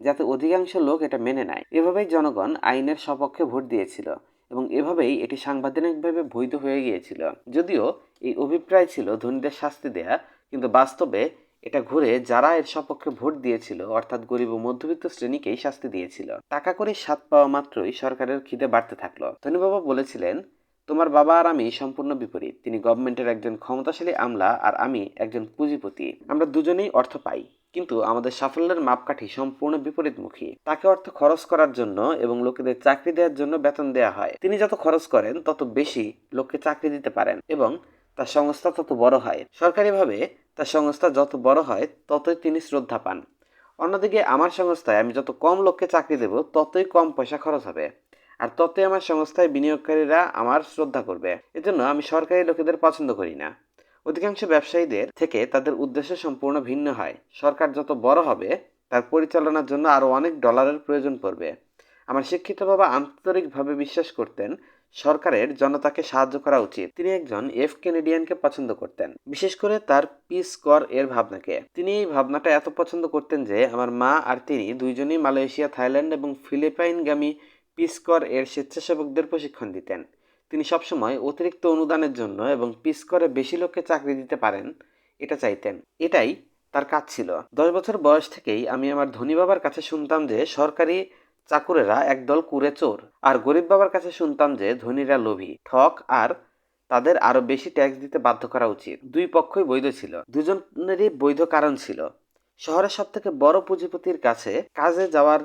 যাতে অধিকাংশ লোক এটা মেনে নেয়। এভাবেই জনগণ আইনের সপক্ষে ভোট দিয়েছিল এবং এভাবেই এটি সাংবিধানিকভাবে বৈধ হয়ে গিয়েছিল। যদিও এই অভিপ্রায় ছিল ধনীদের শাস্তি দেয়া, কিন্তু বাস্তবে এটা ঘুরে যারা এর সপক্ষে ভোট দিয়েছিল, অর্থাৎ গরিব ও মধ্যবিত্ত শ্রেণীকেই শাস্তি দিয়েছিল। টাকা করে স্বাদ পাওয়া মাত্রই সরকারের খিদে বাড়তে থাকলো। ধনী বাবা বলেছিলেন, তোমার বাবা আর আমি সম্পূর্ণ বিপরীত। তিনি গভর্নমেন্টের একজন ক্ষমতাশালী আমলা আর আমি একজন পুঁজিপতি। আমরা দুজনেই অর্থ পাই, কিন্তু আমাদের সাফল্যের মাপকাঠি সম্পূর্ণ বিপরীতমুখী। তাকে অর্থ খরচ করার জন্য এবং লোকেদের চাকরি দেওয়ার জন্য বেতন দেওয়া হয়। তিনি যত খরচ করেন তত বেশি লোককে চাকরি দিতে পারেন এবং তার সংস্থা তত বড় হয়। সরকারিভাবে তার সংস্থা যত বড় হয় ততই তিনি শ্রদ্ধা পান। অন্যদিকে আমার সংস্থায় আমি যত কম লোককে চাকরি দেব ততই কম পয়সা খরচ হবে, আর ততই আমার সংস্থায় বিনিয়োগকারীরা আমার শ্রদ্ধা করবে। এজন্য আমি সরকারি লোকেদের পছন্দ করি না। অধিকাংশ ব্যবসায়ীদের থেকে তাদের উদ্দেশ্য সম্পূর্ণ ভিন্ন হয়। সরকার যত বড় হবে তার পরিচালনার জন্য আরও অনেক ডলারের প্রয়োজন পড়বে। আমার শিক্ষিত বাবা আন্তরিকভাবে বিশ্বাস করতেন সরকারের জনতাকে সাহায্য করা উচিত। তিনি একজন কেনেডিয়ানকে পছন্দ করতেন, বিশেষ করে তার পিস কর এর ভাবনাকে। তিনি এই ভাবনাটা এত পছন্দ করতেন যে আমার মা আর তিনি দুইজনেই মালয়েশিয়া, থাইল্যান্ড এবং ফিলিপাইনগামী পিস কর এর স্বেচ্ছাসেবকদের প্রশিক্ষণ দিতেন। তিনি সবসময় অতিরিক্ত অনুদানের জন্য এবং পিস করে বেশি লোককে চাকরি দিতে পারেন এটা চাইতেন। এটাই তার কাজ ছিল। 10 বছর বয়স থেকেই আমি আমার ধনী বাবার কাছে শুনতাম যে সরকারি চাকুরেরা একদল কুঁড়ে চোর, আর গরিব বাবার কাছে শুনতাম যে ধনীরা লোভী, ঠক আর তাদের আরো বেশি ট্যাক্স দিতে বাধ্য করা উচিত। দুই পক্ষই বৈধ ছিল, দুজনেরই বৈধ কারণ ছিল। শহরের সব থেকে বড় পুঁজিপতির কাছে কাজে যাওয়ার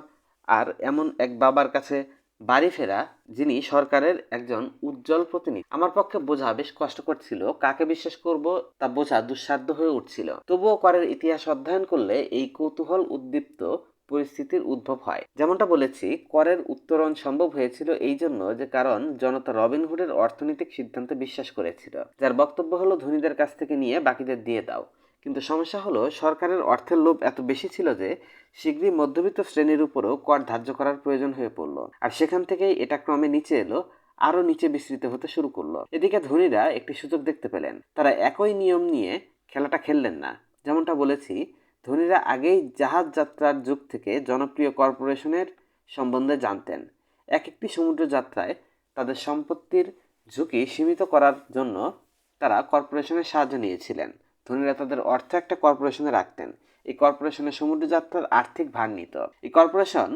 আর এমন এক বাবার কাছে বাড়ি ফেরা যিনি সরকারের একজন উজ্জ্বল প্রতিনিধি। আমার পক্ষে বোঝা বেশ কষ্টকর ছিল। কাকে বিশ্বাস করব তা বোঝা দুঃসাধ্য হয়ে উঠছিল। তবুও করের ইতিহাস অধ্যয়ন করলে এই কৌতূহল উদ্দীপ্ত পরিস্থিতির উদ্ভব হয়। যেমনটা বলেছি, করের উত্তরণ সম্ভব হয়েছিল এই জন্য যে কারণ জনতা রবিনহুডের অর্থনৈতিক সিদ্ধান্তে বিশ্বাস করেছিল, যার বক্তব্য হলো ধনীদের কাছ থেকে নিয়ে বাকিদের দিয়ে দাও। কিন্তু সমস্যা হলো সরকারের অর্থের লোভ এত বেশি ছিল যে শীঘ্রই মধ্যবিত্ত শ্রেণীর উপরও কর ধার্য করার প্রয়োজন হয়ে পড়ল, আর সেখান থেকেই এটা ক্রমে নিচে এলো, আরো নিচে বিস্তৃত হতে শুরু করলো। এদিকে ধনীরা একটি সুযোগ দেখতে পেলেন। তারা একই নিয়ম নিয়ে খেলাটা খেললেন না। যেমনটা বলেছি, ধনীরা আগেই জাহাজ যাত্রার যুগ থেকে জনপ্রিয় কর্পোরেশনের সম্বন্ধে জানতেন। একটি সমুদ্র যাত্রায় তাদের সম্পত্তির ঝুঁকি সীমিত করার জন্য তারা কর্পোরেশনের সাহায্য নিয়েছিলেন। ধনীরা তাদের অর্থ একটা কর্পোরেশনে রাখতেন। এই কর্পোরেশনের সমুদ্র যাত্রার আর্থিক ভার নিত। এই কর্পোরেশন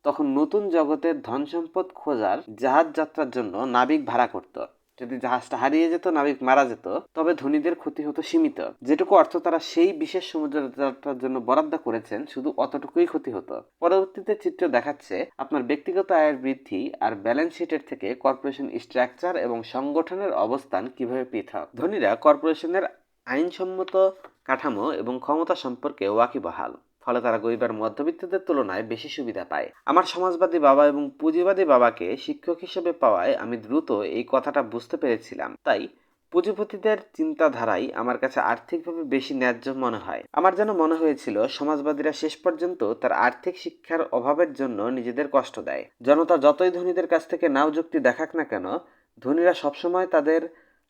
তখন নতুন জগতের ধন সম্পদ খোঁজার জাহাজ যাত্রার জন্য নাবিক ভাড়া করত। যদি জাহাজটা হারিয়ে যেত, নাবিক মারা যেত, তবে ধনীদের ক্ষতি হতো সীমিত। যেটুকু অর্থ তারা সেই বিশেষ সমুদ্র যাত্রার জন্য বরাদ্দ করেছেন, শুধু অতটুকুই ক্ষতি হতো। পরবর্তীতে চিত্র দেখাচ্ছে আপনার ব্যক্তিগত আয়ের বৃদ্ধি আর ব্যালেন্স শিটের থেকে কর্পোরেশন স্ট্রাকচার এবং সংগঠনের অবস্থান কিভাবে পৃথক। ধনীরা কর্পোরেশনের আইনসম্মত কাঠামো এবং ক্ষমতা সম্পর্কে ওয়াকিবহাল, ফলে তারা গরিব আর মধ্যবিত্তদের তুলনায় বেশি সুবিধা পায়। আমার সমাজবাদী বাবা এবং পুঁজিবাদী বাবাকে শিক্ষক হিসেবে পাওয়ায় আমি দ্রুত এই কথাটা বুঝতে পেরেছিলাম। তাই পুঁজিপতিদের চিন্তাধারাই আমার কাছে আর্থিকভাবে বেশি ন্যায্য মনে হয়। আমার যেন মনে হয়েছিল সমাজবাদীরা শেষ পর্যন্ত তার আর্থিক শিক্ষার অভাবের জন্য নিজেদের কষ্ট দেয়। জনতা যতই ধনীদের কাছ থেকে নাও যুক্তি দেখাক না কেন, ধনীরা সবসময় তাদের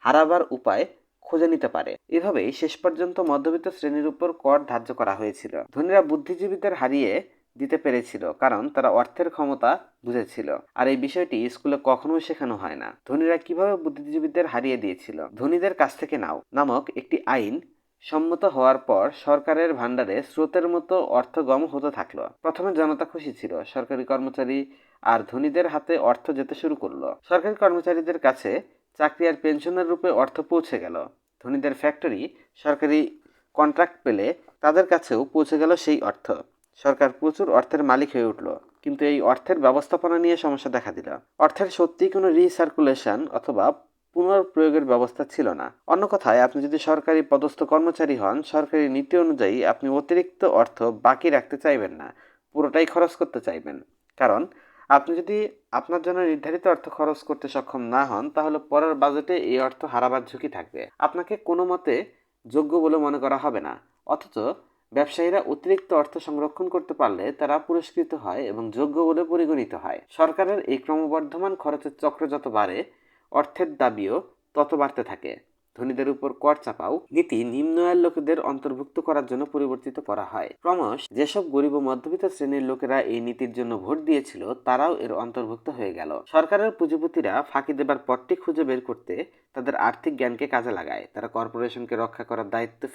হারাবার উপায় খুঁজে নিতে পারে। এভাবেই শেষ পর্যন্ত মধ্যবিত্ত শ্রেণীর উপর কর ধার্য করা হয়েছিল। ধনীরা বুদ্ধিজীবীদের হারিয়ে দিতে পেরেছিল, কারণ তারা অর্থের ক্ষমতা বুঝেছিল। আর এই বিষয়টি স্কুলে কখনোই শেখানো হয় না। ধনীরা কিভাবে বুদ্ধিজীবীদের হারিয়ে দিয়েছিল। ধনীদের কাছ থেকে নাও নামক একটি আইন সম্মত হওয়ার পর সরকারের ভাণ্ডারে স্রোতের মতো অর্থগম হতে থাকলো। প্রথমে জনতা খুশি ছিল। সরকারি কর্মচারী আর ধনীদের হাতে অর্থ যেতে শুরু করলো। সরকারি কর্মচারীদের কাছে চাকরি আর পেনশনের রূপে অর্থ পৌঁছে গেল। ধনীদের ফ্যাক্টরি সরকারি কন্ট্রাক্ট পেলে তাদের কাছেও পৌঁছে গেল সেই অর্থ। সরকার প্রচুর অর্থের মালিক হয়ে উঠল, কিন্তু এই অর্থের ব্যবস্থাপনা নিয়ে সমস্যা দেখা দিল। অর্থের সত্যিই কোনো রিসার্কুলেশন অথবা পুনর্প্রয়োগের ব্যবস্থা ছিল না। অন্য কথায়, আপনি যদি সরকারি পদস্থ কর্মচারী হন, সরকারি নীতি অনুযায়ী আপনি অতিরিক্ত অর্থ বাকি রাখতে চাইবেন না, পুরোটাই খরচ করতে চাইবেন। কারণ আপনি যদি আপনার জন্য নির্ধারিত অর্থ খরচ করতে সক্ষম না হন, তাহলে পরের বাজেটে এই অর্থ হারাবার ঝুঁকি থাকবে। আপনাকে কোনো মতে যোগ্য বলে মনে করা হবে না। অথচ ব্যবসায়ীরা অতিরিক্ত অর্থ সংরক্ষণ করতে পারলে তারা পুরস্কৃত হয় এবং যোগ্য বলে পরিগণিত হয়। সরকারের এই ক্রমবর্ধমান খরচের চক্র যত বাড়ে, অর্থের দাবিও তত বাড়তে থাকে। ধনীদের উপর কর চাপাও নীতি নিম্ন আয়ের লোকেদের অন্তর্ভুক্ত করার জন্য পরিবর্তিত করা হয়। ক্রমশ যেসব গরিব ও মধ্যবিত্ত শ্রেণীর লোকেরা এই নীতির জন্য ভোট দিয়েছিল, তারাও এর অন্তর্ভুক্ত হয়ে গেল। সরকারের পুঁজিপতিরা ফাঁকি দেবার পথটি খুঁজে বের করতে তাদের আর্থিক জ্ঞানকে কাজে লাগায়। তারা কর্পোরেশনকে রক্ষা করার দায়িত্বে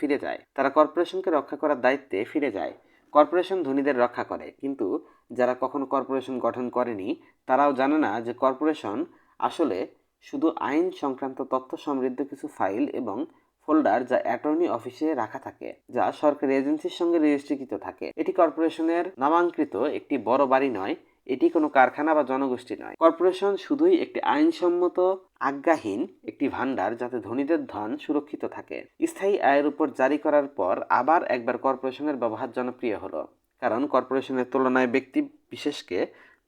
ফিরে যায়। কর্পোরেশন ধনীদের রক্ষা করে, কিন্তু যারা কখনো কর্পোরেশন গঠন করেনি তারাও জানে না যে কর্পোরেশন আসলে শুধু আইন সংক্রান্ত তথ্য সমৃদ্ধ কিছু ফাইল এবং ফোল্ডার যা অ্যাটর্নি অফিসে রাখা থাকে, যা সরকারি এজেন্সির সঙ্গে রেজিস্ট্রিকৃত থাকে। এটি কর্পোরেশনের নামাঙ্কিত একটি বড় বাড়ি নয়, এটি কোনো কারখানা বা জনগোষ্ঠী নয়। কর্পোরেশন শুধুই একটি আইনসম্মত আজ্ঞাহীন একটি ভাণ্ডার, যাতে ধনীদের ধন সুরক্ষিত থাকে। স্থায়ী আয়ের উপর জারি করার পর আবার একবার কর্পোরেশনের ব্যবহার জনপ্রিয় হলো, কারণ কর্পোরেশনের তুলনায় ব্যক্তি বিশেষকে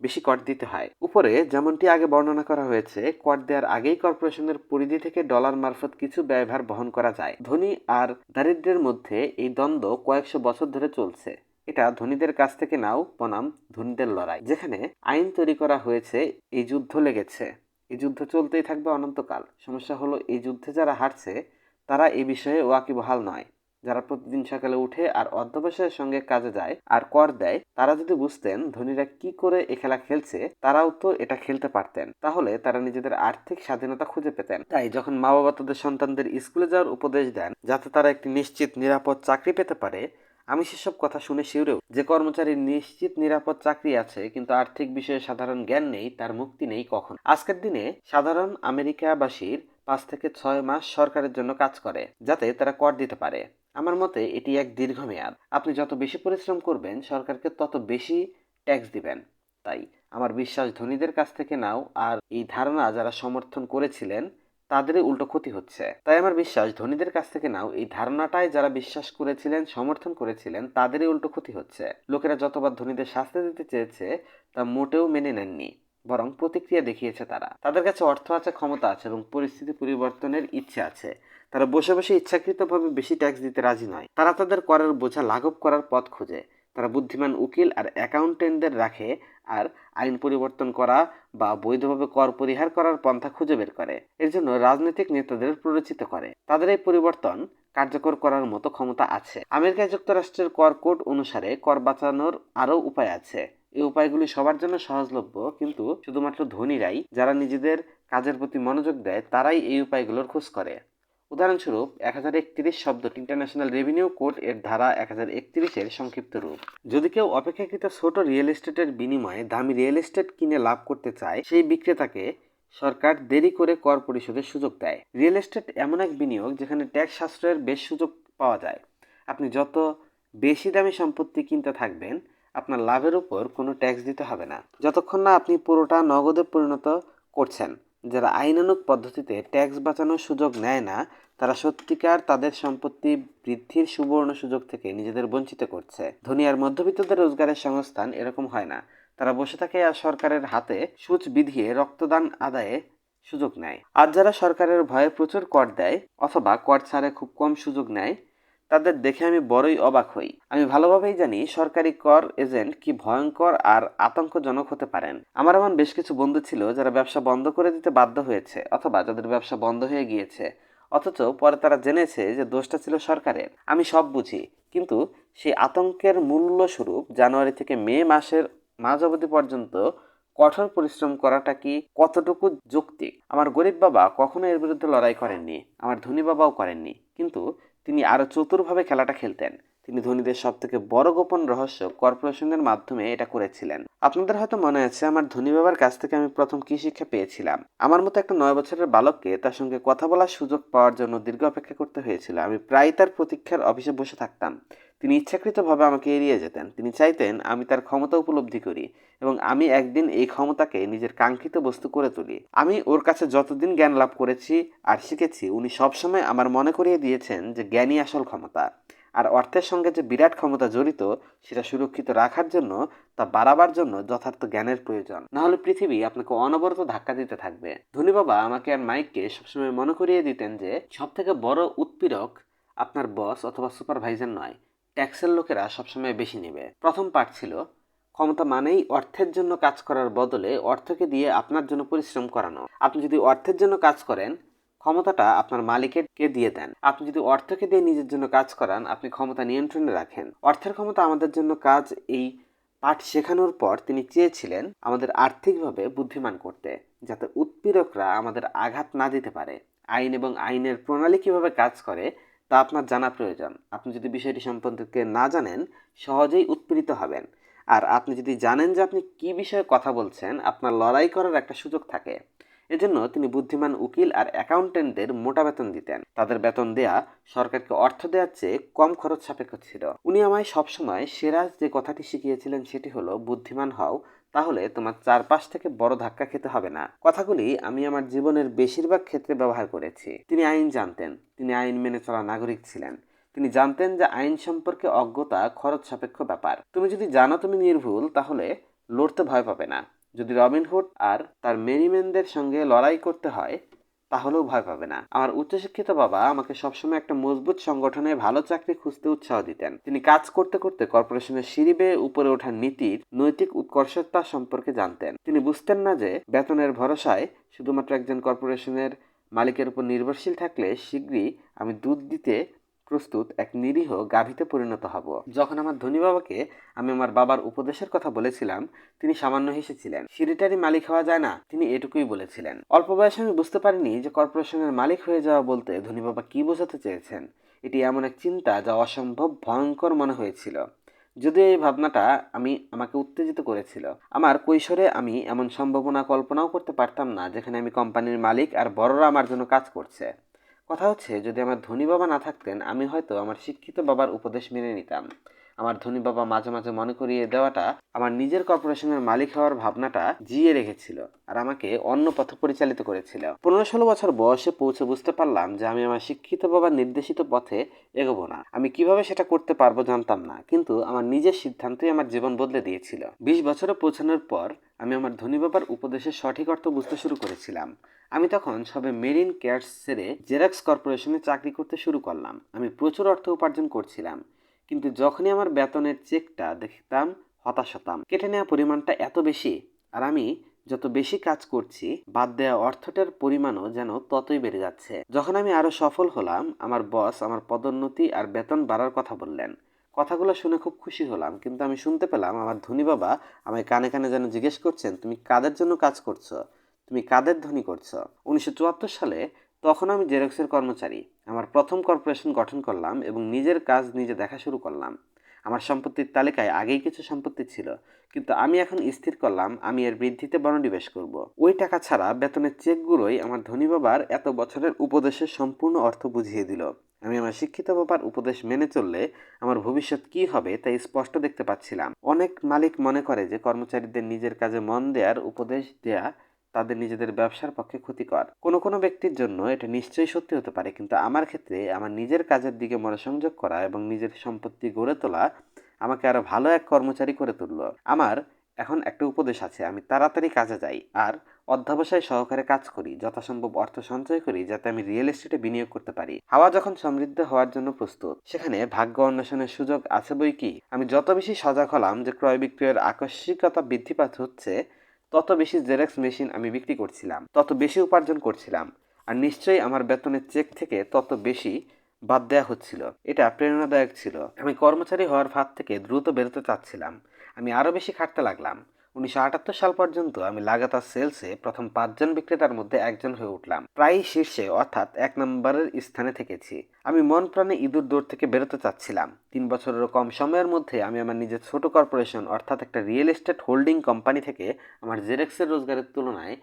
বেশি কর দিতে হয়। উপরে যেমনটি আগে বর্ণনা করা হয়েছে, কর দেওয়ার আগেই কর্পোরেশনের পরিধি থেকে ডলার মারফত কিছু ব্যয়ভার বহন করা যায়। ধনী আর দারিদ্র্যের মধ্যে এই দ্বন্দ্ব কয়েকশো বছর ধরে চলছে। এটা ধনীদের কাছ থেকে নাও বনাম ধনীদের লড়াই। যেখানে আইন তৈরি করা হয়েছে, এই যুদ্ধ লেগেছে, এই যুদ্ধ চলতেই থাকবে অনন্তকাল। সমস্যা হলো, এই যুদ্ধে যারা হারছে তারা এই বিষয়ে ওয়াকিবহাল নয়। যারা প্রতিদিন সকালে উঠে আর অধ্যবসায়ের সঙ্গে কাজে যায় আর কর দেয়, তারা যদি বুঝতেন ধনীরা কি করে এ খেলা খেলছে, তারাও তো এটা খেলতে পারতেন, তাহলে তারা নিজেদের আর্থিক স্বাধীনতা খুঁজে পেতেন। তাই যখন মা বাবা তাদের সন্তানদের স্কুলে যাওয়ার উপদেশ দেন যাতে তারা একটি নিশ্চিত নিরাপদ চাকরি পেতে পারে, আমি সেসব কথা শুনে শিউরেও। যে কর্মচারীর নিশ্চিত নিরাপদ চাকরি আছে কিন্তু আর্থিক বিষয়ে সাধারণ জ্ঞান নেই, তার মুক্তি নেই কখন। আজকের দিনে সাধারণ আমেরিকাবাসীর 5 থেকে 6 মাস সরকারের জন্য কাজ করে, যাতে তারা কর দিতে পারে। আমার মতে এটি এক দীর্ঘমেয়াদ। আপনি যত বেশি পরিশ্রম করবেন, সরকারকে তত বেশি ট্যাক্স দিবেন। তাই আমার বিশ্বাস, ধনীদের কাছ থেকে নাও আর এই ধারণা যারা সমর্থন করেছিলেন তাদেরই উল্টো ক্ষতি হচ্ছে। তাই আমার বিশ্বাস, ধনীদের কাছ থেকে নাও এই ধারণাটাই যারা বিশ্বাস করেছিলেন, সমর্থন করেছিলেন, তাদেরই উল্টো ক্ষতি হচ্ছে। লোকেরা যতবার ধনীদের শাস্তি দিতে চেয়েছে তা মোটেও মেনে নেননি, বরং প্রতিক্রিয়া দেখিয়েছে। তাদের কাছে অর্থ আছে, ক্ষমতা আছে এবং পরিস্থিতি পরিবর্তনের ইচ্ছে আছে। তারা বসে বসে ইচ্ছাকৃতভাবে বেশি ট্যাক্স দিতে রাজি নয়। তারা তাদের করের বোঝা লাঘব করার পথ খোঁজে। তারা বুদ্ধিমান উকিল আর অ্যাকাউন্টেন্টদের রাখে আর আইন পরিবর্তন করা বা বৈধভাবে কর পরিহার করার পন্থা খুঁজে বের করে। এর জন্য রাজনৈতিক নেতাদের প্ররোচিত করে। তাদের এই পরিবর্তন কার্যকর করার মতো ক্ষমতা আছে। আমেরিকা যুক্তরাষ্ট্রের কর কোড অনুসারে কর বাঁচানোর আরও উপায় আছে। এই উপায়গুলি সবার জন্য সহজলভ্য, কিন্তু শুধুমাত্র ধনীরাই, যারা নিজেদের কাজের প্রতি মনোযোগ দেয়, তারাই এই উপায়গুলোর খোঁজ করে। উদাহরণস্বরূপ 1031 শব্দটি ইন্টারন্যাশনাল রেভিনিউ কোড এর ধারা 1031-এর সংক্ষিপ্ত রূপ। যদি কেউ অপেক্ষাকৃত ছোট রিয়েল এস্টেটের বিনিময়ে দামি রিয়েল এস্টেট কিনে লাভ করতে চায়, সেই বিক্রেতাকে সরকার দেরি করে কর পরিশোধের সুযোগ দেয়। রিয়েল এস্টেট এমন এক বিনিয়োগ যেখানে ট্যাক্স সাশ্রয়ের বেশ সুযোগ পাওয়া যায়। আপনি যত বেশি দামি সম্পত্তি কিনতে থাকবেন, আপনার লাভের উপর কোনো ট্যাক্স দিতে হবে না, যতক্ষণ না আপনি পুরোটা নগদে পরিণত করছেন। যারা আইনানুগ পদ্ধতিতে ট্যাক্স বাঁচানোর সুযোগ নেয় না, তারা সত্যিকার তাদের সম্পত্তি বৃদ্ধির সুবর্ণ সুযোগ থেকে নিজেদের বঞ্চিত করছে। ধনী আর মধ্যবিত্তদের রোজগারের সংস্থান এরকম হয় না। তারা বসে থাকে আর সরকারের হাতে সূচ বিধিয়ে রক্তদান আদায়ে সুযোগ নেয়। আর যারা সরকারের ভয়ে প্রচুর কর দেয় অথবা কর ছাড়ে খুব কম সুযোগ নেয়, তাদের দেখে আমি বড়ই অবাক হই। আমি ভালোভাবেই জানি সরকারি কর এজেন্ট কি ভয়ঙ্কর আর আতঙ্কজনক হতে পারেন। আমার এমন বেশ কিছু বন্ধু ছিল যারা ব্যবসা বন্ধ করে দিতে বাধ্য হয়েছে, অথবা যাদের ব্যবসা বন্ধ হয়ে গিয়েছে, অথচ পরে তারা জেনেছে যে দোষটা ছিল সরকারের। আমি সব বুঝি, কিন্তু সেই আতঙ্কের মূল্য স্বরূপ জানুয়ারি থেকে মে মাসের মাঝ অবধি পর্যন্ত কঠোর পরিশ্রম করাটা কি কতটুকু যৌক্তিক? আমার গরিব বাবা কখনো এর বিরুদ্ধে লড়াই করেননি, আমার ধনী বাবাও করেননি, কিন্তু তিনি আরো চতুরভাবে খেলাটা খেলতেন। তিনি ধনীদের সব থেকে বড় গোপন রহস্য কর্পোরেশনের মাধ্যমে এটা করেছিলেন। আপনাদের হয়তো মনে আছে আমার ধনী বাবার কাছ থেকে আমি প্রথম কি শিক্ষা পেয়েছিলাম। আমার মতো একটা 9 বছরের বালককে তার সঙ্গে কথা বলার সুযোগ পাওয়ার জন্য দীর্ঘ অপেক্ষা করতে হয়েছিল। আমি প্রায় তার প্রতীক্ষার অফিসে বসে থাকতাম। তিনি ইচ্ছাকৃতভাবে আমাকে এড়িয়ে যেতেন। তিনি চাইতেন আমি তার ক্ষমতা উপলব্ধি করি এবং আমি একদিন এই ক্ষমতাকে নিজের কাঙ্ক্ষিত বস্তু করে তুলি। আমি ওর কাছে যতদিন জ্ঞান লাভ করেছি আর শিখেছি, উনি সবসময় আমার মনে করিয়ে দিয়েছেন যে জ্ঞানই আসল ক্ষমতা, আর অর্থের সঙ্গে যে বিরাট ক্ষমতা জড়িত সেটা সুরক্ষিত রাখার জন্য, তা বাড়াবার জন্য যথার্থ জ্ঞানের প্রয়োজন। না হলে পৃথিবী আপনাকে অনবরত ধাক্কা দিতে থাকবে। ধনী বাবা আমাকে আর মাইককে সবসময় মনে করিয়ে দিতেন যে সব থেকে বড় উৎপীড়ক আপনার বস অথবা সুপারভাইজার নয়, ট্যাক্সের লোকেরা সবসময় বেশি নেবে। প্রথম পাঠ ছিল ক্ষমতা মানেই অর্থের জন্য কাজ করার বদলে অর্থকে দিয়ে আপনার জন্য পরিশ্রম করানো। আপনি যদি অর্থের জন্য কাজ করেন, ক্ষমতাটা আপনার মালিককে দিয়ে দেন। আপনি যদি অর্থকে দিয়ে নিজের জন্য কাজ করান, আপনি ক্ষমতা নিয়ন্ত্রণে রাখেন। অর্থের ক্ষমতা আমাদের জন্য কাজ, এই পাঠ শেখানোর পর তিনি চেয়েছিলেন আমাদের আর্থিকভাবে বুদ্ধিমান করতে, যাতে উৎপীড়করা আমাদের আঘাত না দিতে পারে। আইন এবং আইনের প্রণালী কিভাবে কাজ করে তা আপনার জানা প্রয়োজন। আপনি যদি বিষয়টি সম্পর্কে না জানেন, সহজেই উৎপীড়িত হবেন। আর আপনি যদি জানেন যে আপনি কি বিষয়ে কথা বলছেন, আপনার লড়াই করার একটা সুযোগ থাকে। এজন্য তিনি বুদ্ধিমান উকিল আর অ্যাকাউন্টেন্টদের মোটা বেতন দিতেন। তাদের বেতন দেয়া সরকারকে অর্থ দেওয়ার চেয়ে কম খরচ সাপেক্ষ ছিল। উনি আমায় সবসময় সেরা যে কথাটি শিখিয়েছিলেন সেটি হলো, বুদ্ধিমান হও, তাহলে তোমার চারপাশ থেকে বড় ধাক্কা খেতে হবে না। কথাগুলি আমি আমার জীবনের বেশিরভাগ ক্ষেত্রে ব্যবহার করেছি। তিনি আইন জানতেন, তিনি আইন মেনে চলা নাগরিক ছিলেন। তিনি জানতেন যে আইন সম্পর্কে অজ্ঞতা খরচ সাপেক্ষ ব্যাপার। তুমি যদি জানো তুমি নির্ভুল, তাহলে লড়তে ভয় পাবে না। যদি রবিনহুড আর তার মেরিমেনদের সঙ্গে লড়াই করতে হয়, তাহলেও ভয় পাবে না। আমার উচ্চশিক্ষিত বাবা আমাকে সবসময় একটা মজবুত সংগঠনে ভালো চাকরি খুঁজতে উৎসাহ দিতেন। তিনি কাজ করতে করতে কর্পোরেশনের সিঁড়ি বেয়ে উপরে ওঠার নীতির নৈতিক উৎকর্ষতা সম্পর্কে জানতেন। তিনি বুঝতেন না যে বেতনের ভরসায় শুধুমাত্র একজন কর্পোরেশনের মালিকের উপর নির্ভরশীল থাকলে শীঘ্রই আমি দুধ দিতে প্রস্তুত এক নিরীহ গাভীতে পরিণত হব। যখন আমার ধনী বাবাকে আমি আমার বাবার উপদেশের কথা বলেছিলাম, তিনি সামান্য হেসেছিলেন। সিঁড়িটারই মালিক হওয়া যায় না, তিনি এটুকুই বলেছিলেন। অল্প বয়সে আমি বুঝতে পারিনি যে কর্পোরেশনের মালিক হয়ে যাওয়া বলতে ধনী বাবা কি বোঝাতে চেয়েছেন। এটি এমন এক চিন্তা যা অসম্ভব ভয়ঙ্কর মনে হয়েছিল। যদিও এই ভাবনাটা আমাকে উত্তেজিত করেছিল। আমার কৈশোরে আমি এমন সম্ভাবনা কল্পনাও করতে পারতাম না, যেখানে আমি কোম্পানির মালিক আর বড়রা আমার জন্য কাজ করছে। কথা হচ্ছে, যদি আমার ধনী বাবা না থাকতেন, আমি হয়তো আমার শিক্ষিত বাবার উপদেশ মেনে নিতাম। আমার ধনী বাবা মাঝে মাঝে মনে করিয়ে দেওয়াটা আমার নিজের কর্পোরেশনের মালিক হওয়ার ভাবনাটা জিয়ে রেখেছিল আর আমাকে অন্য পথে পরিচালিত করেছিল। 15-16 বছর বয়সে পৌঁছে বুঝতে পারলাম যে আমি আমার শিক্ষিত বাবার নির্দেশিত পথে এগোবো না। আমি কিভাবে সেটা করতে পারবো জানতাম না, কিন্তু আমার নিজের সিদ্ধান্তই আমার জীবন বদলে দিয়েছিল। 20 বছরে পৌঁছানোর পর আমি আমার ধনী বাবার উপদেশের সঠিক অর্থ বুঝতে শুরু করেছিলাম। আমি তখন সবে মেরিন কেয়ার্স ছেড়ে জেরক্স কর্পোরেশনে চাকরি করতে শুরু করলাম। আমি প্রচুর অর্থ উপার্জন করছিলাম। কিন্তু যখনই আমার বেতনের চেকটা দেখতাম হতাশ হতাম। কেটে নেওয়া পরিমাণটা এত বেশি, আর আমি যত বেশি কাজ করছি বাদ দেওয়া অর্থটার পরিমাণও যেন ততই বেড়ে যাচ্ছে। যখন আমি আরো সফল হলাম, আমার বস আমার পদোন্নতি আর বেতন বাড়ার কথা বললেন। কথাগুলো শুনে খুব খুশি হলাম, কিন্তু আমি শুনতে পেলাম আমার ধনী বাবা আমায় কানে কানে যেন জিজ্ঞেস করছেন, তুমি কাদের জন্য কাজ করছো, তুমি কাদের ধনী করছো। 1974 সালে তখন আমি জেরক্সের কর্মচারী। আমার প্রথম কর্পোরেশন গঠন করলাম এবং নিজের কাজ নিজে দেখা শুরু করলাম। আমার সম্পত্তির তালিকায় আগেই কিছু সম্পত্তি ছিল, কিন্তু আমি এখন স্থির করলাম আমি এর বৃদ্ধিতে মনোনিবেশ করব। ওই টাকা ছাড়া বেতনের চেকগুলোই আমার ধনী বাবার এত বছরের উপদেশের সম্পূর্ণ অর্থ বুঝিয়ে দিল। আমি আমার শিক্ষিত বাবার উপদেশ মেনে চললে আমার ভবিষ্যৎ কি হবে তাই স্পষ্ট দেখতে পাচ্ছিলাম। অনেক মালিক মনে করে যে কর্মচারীদের নিজের কাজে মন দেওয়ার উপদেশ দেয়া তাদের নিজেদের ব্যবসার পক্ষে ক্ষতিকর। কোনো কোনো ব্যক্তির জন্য এটা নিশ্চয়ই সত্যি হতে পারে, কিন্তু আমার ক্ষেত্রে আমার নিজের কাজের দিকে মনোসংযোগ করা এবং নিজের সম্পত্তি গড়ে তোলা আমাকে আরো ভালো এক কর্মচারী করে তুললো। আমার এখন একটা উপদেশ আছে, আমি তাড়াতাড়ি কাজে যাই আর অধ্যবসায় সহকারে কাজ করি, যথাসম্ভব অর্থ সঞ্চয় করি যাতে আমি রিয়েল এস্টেটে বিনিয়োগ করতে পারি। হাওয়া যখন সমৃদ্ধ হওয়ার জন্য প্রস্তুত, সেখানে ভাগ্য অন্বেষণের সুযোগ আছে বই কি। আমি যত বেশি সজাগ হলাম যে ক্রয় বিক্রয়ের আকস্মিকতা বৃদ্ধি পাচ্ছে হচ্ছে, তত বেশি জেরক্স মেশিন আমি বিক্রি করছিলাম, তত বেশি উপার্জন করছিলাম, আর নিশ্চয়ই আমার বেতনের চেক থেকে তত বেশি বাদ দেওয়া হচ্ছিল। এটা প্রেরণাদায়ক ছিল। আমি কর্মচারী হওয়ার ফাঁদ থেকে দ্রুত বেরোতে চাচ্ছিলাম। আমি আরও বেশি খাটতে লাগলাম। 1978 সাল পর্যন্ত আমি লাগাতার সেলসে প্রথম 5 জন বিক্রেতার মধ্যে একজন হয়ে উঠলাম, প্রায়ই শীর্ষে অর্থাৎ 1 নম্বরের স্থানে থেকেছি। আমি মন প্রাণে ইঁদুর দৌড় থেকে বেরোতে চাচ্ছিলাম। 3 বছরেরও কম সময়ের মধ্যে আমি আমার নিজের ছোট কর্পোরেশন অর্থাৎ একটা রিয়েল এস্টেট হোল্ডিং কোম্পানি থেকে আমার জেরক্সের রোজগারের তুলনায়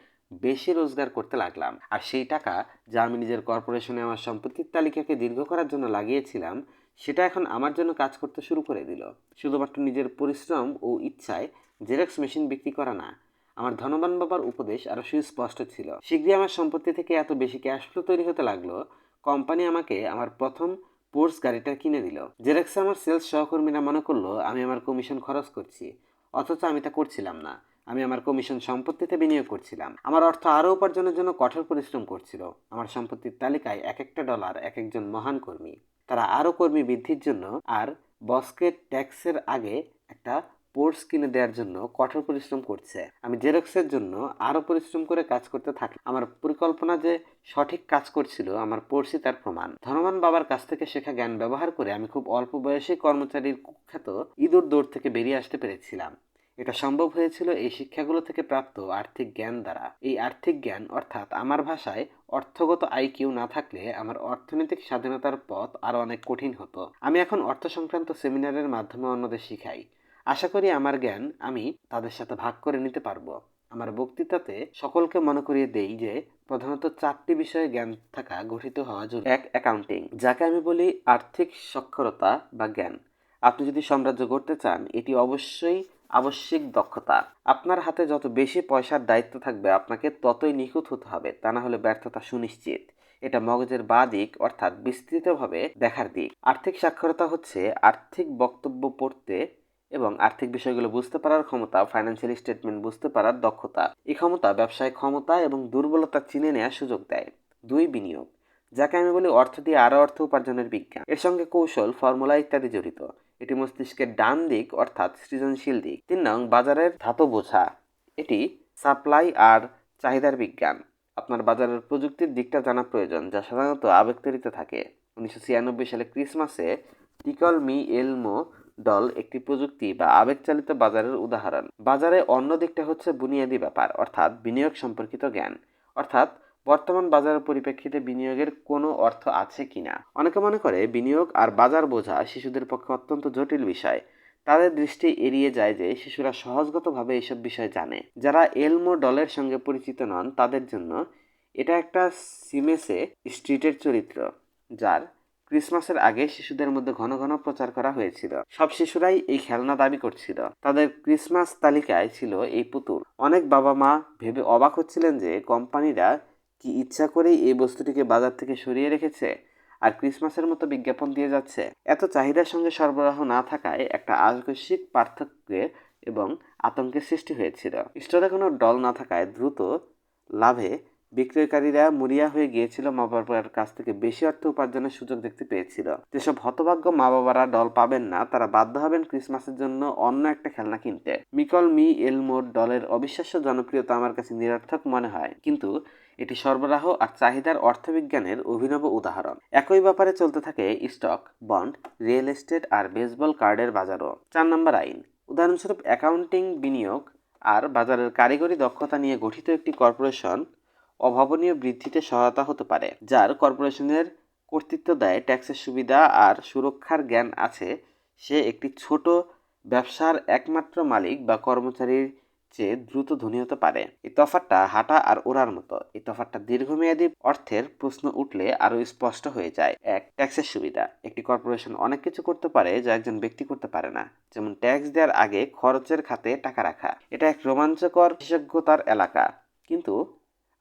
বেশি রোজগার করতে লাগলাম। আর সেই টাকা যা আমি নিজের কর্পোরেশনে আমার সম্পত্তির তালিকাকে দীর্ঘ করার জন্য লাগিয়েছিলাম, সেটা এখন আমার জন্য কাজ করতে শুরু করে দিল। শুধুমাত্র নিজের পরিশ্রম ও ইচ্ছায় জেরক্স মেশিন বিক্রি করা না, আমার ধনবান বাবার উপদেশ আরো সুস্পষ্ট ছিল। শীঘ্রই আমার সম্পত্তি থেকে এত বেশি ক্যাশ ফ্লো তৈরি হতে লাগলো, কোম্পানি আমাকে আমার প্রথম পোর্স গাড়িটা কিনে দিল। জেরক্সে আমার সেলস সহকর্মীরা মনে করলো আমি আমার কমিশন খরচ করছি, অথচ আমি তা করছিলাম না। আমি আমার কমিশন সম্পত্তিতে বিনিয়োগ করছিলাম। আমার অর্থ আরও উপার্জনের জন্য কঠোর পরিশ্রম করছিল। আমার সম্পত্তির তালিকায় এক একটা ডলার এক একজন মহান কর্মী। তারা আরও কর্মী বৃদ্ধির জন্য আর বসকে ট্যাক্সের আগে একটা পোর্স কিনে দেওয়ার জন্য কঠোর পরিশ্রম করছে। আমি জেরক্সের জন্য আরও পরিশ্রম করে কাজ করতে থাকি। আমার পরিকল্পনা যে সঠিক কাজ করছিল আমার পোর্সই তার প্রমাণ। ধনবান বাবার কাছ থেকে শেখা জ্ঞান ব্যবহার করে আমি খুব অল্প বয়সী কর্মচারীর কুখ্যাত ইঁদুর দৌড় থেকে বেরিয়ে আসতে পেরেছিলাম। এটা সম্ভব হয়েছিল এই শিক্ষাগুলো থেকে প্রাপ্ত আর্থিক জ্ঞান দ্বারা। এই আর্থিক জ্ঞান অর্থাৎ আমার ভাষায় অর্থগত আইকিউ না থাকলে আমার অর্থনৈতিক স্বাধীনতার পথ আরো অনেক কঠিন হতো। আমি এখন অর্থ সংক্রান্ত সেমিনারের মাধ্যমে অন্যদের শিখাই। আশা করি আমার জ্ঞান আমি তাদের সাথে ভাগ করে নিতে পারবো। আমার বক্তৃতাতে সকলকে মনে করিয়ে দেই যে প্রধানত 4টি বিষয়ে জ্ঞান থাকা গঠিত হওয়া জরুরি। 1, অ্যাকাউন্টিং, যাকে আমি বলি আর্থিক সাক্ষরতা বা জ্ঞান। আপনি যদি সাম্রাজ্য গড়তে চান, এটি অবশ্যই আবশ্যিক দক্ষতা। আপনার হাতে যত বেশি পয়সার দায়িত্ব থাকবে আপনাকে ততই নিখুঁত হতে হবে, তা না হলে ব্যর্থতা সুনিশ্চিত। এটা মগজের বাঁ দিক অর্থাৎ বিস্তৃতভাবে দেখার দিক। আর্থিক সাক্ষরতা হচ্ছে আর্থিক বক্তব্য পড়তে এবং আর্থিক বিষয়গুলো বুঝতে পারার ক্ষমতা, ফাইন্যান্সিয়াল স্টেটমেন্ট বুঝতে পারার দক্ষতা। এই ক্ষমতা ব্যবসায় ক্ষমতা এবং দুর্বলতা চিনে নেওয়ার সুযোগ দেয়। 2, বিনিয়োগ, যাকে আমি বলি অর্থ দিয়ে আরো অর্থ উপার্জনের বিজ্ঞান। এর সঙ্গে কৌশল, ফর্মুলা ইত্যাদি জড়িত। এটি মস্তিষ্কের ডান দিক অর্থাৎ সৃজনশীল দিক। 3 নং, বাজারের ধাতু বোঝা। এটি সাপ্লাই আর চাহিদার বিজ্ঞান। আপনার বাজারের প্রযুক্তির দিকটা জানা প্রয়োজন, যা সাধারণত আবেগতাড়িত থাকে। 1996 সালে ক্রিসমাসে টিকল মি এলমো ডল একটি প্রযুক্তি বা আবেগচালিত বাজারের উদাহরণ। বাজারে অন্য দিকটা হচ্ছে বুনিয়াদী ব্যাপার অর্থাৎ বিনিয়োগ সম্পর্কিত জ্ঞান, অর্থাৎ বর্তমান বাজারের পরিপ্রেক্ষিতে বিনিয়োগের কোনো অর্থ আছে কিনা। অনেকে মনে করে বিনিয়োগ আর বাজার বোঝা শিশুদের পক্ষে অত্যন্ত জটিল বিষয়। তাদের দৃষ্টি এড়িয়ে যায় যে শিশুরা সহজগতভাবে এইসব বিষয় জানে। যারা এলমো ডলের সঙ্গে পরিচিত নন তাদের জন্য এটা একটা সিমেসে স্ট্রিটের চরিত্র, যার ক্রিসমাসের আগে শিশুদের মধ্যে ঘন ঘন প্রচার করা হয়েছিল। সব শিশুরাই এই খেলনা দাবি করছিল। তাদের ক্রিসমাস তালিকায় ছিল এই পুতুল। অনেক বাবা মা ভেবে অবাক হচ্ছিলেন যে কোম্পানিরা কি ইচ্ছা করেই এই বস্তুটিকে বাজার থেকে সরিয়ে রেখেছে আর ক্রিসমাসের মতো বিজ্ঞাপন দিয়ে যাচ্ছে। এত চাহিদার সঙ্গে সরবরাহ না থাকায় একটা আকস্মিক পার্থক্যে এবং আতঙ্কের সৃষ্টি হয়েছিল। স্টোরে কোনো ডল না থাকায় দ্রুত লাভে বিক্রয়কারীরা মরিয়া হয়ে গিয়েছিল, মা বাবার কাছ থেকে বেশি অর্থ উপার্জনের সুযোগ দেখতে পেয়েছিল। যেসব হতভাগ্য মা বাবারা ডল পাবেন না, তারা বাধ্য হবেন ক্রিসমাসের জন্য অন্য একটা খেলনা কিনতে। মিকল মি এলমোর ডলের অবিশ্বাস্য জনপ্রিয়তা আমার কাছে নিরর্থক মনে হয়, কিন্তু এটি সরবরাহ আর চাহিদার অর্থবিজ্ঞানের অভিনব উদাহরণ। একই ব্যাপারে চলতে থাকে স্টক, বন্ড, রিয়েল এস্টেট আর বেসবল কার্ডের বাজারও। 4 নম্বর আইন। উদাহরণস্বরূপ অ্যাকাউন্টিং, বিনিয়োগ আর বাজারের কারিগরি দক্ষতা নিয়ে গঠিত একটি কর্পোরেশন অভাবনীয় বৃদ্ধিতে সহায়তা হতে পারে। যার কর্পোরেশনের কর্তৃত্ব দেয়, ট্যাক্সের সুবিধা আর সুরক্ষার জ্ঞান আছে, সে একটি ছোট ব্যবসার একমাত্র মালিক বা কর্মচারীর চেয়ে দ্রুত ধনী হতে পারে। এই তফাৎটা হাঁটা আর ওড়ার মতো। এই তফাৎটা দীর্ঘমেয়াদী অর্থের প্রশ্ন উঠলে আরো স্পষ্ট হয়ে যায়। 1. ট্যাক্সের সুবিধা। একটি কর্পোরেশন অনেক কিছু করতে পারে যা একজন ব্যক্তি করতে পারে না, যেমন ট্যাক্স দেওয়ার আগে খরচের খাতে টাকা রাখা। এটা এক রোমাঞ্চকর বিশেষজ্ঞতার এলাকা, কিন্তু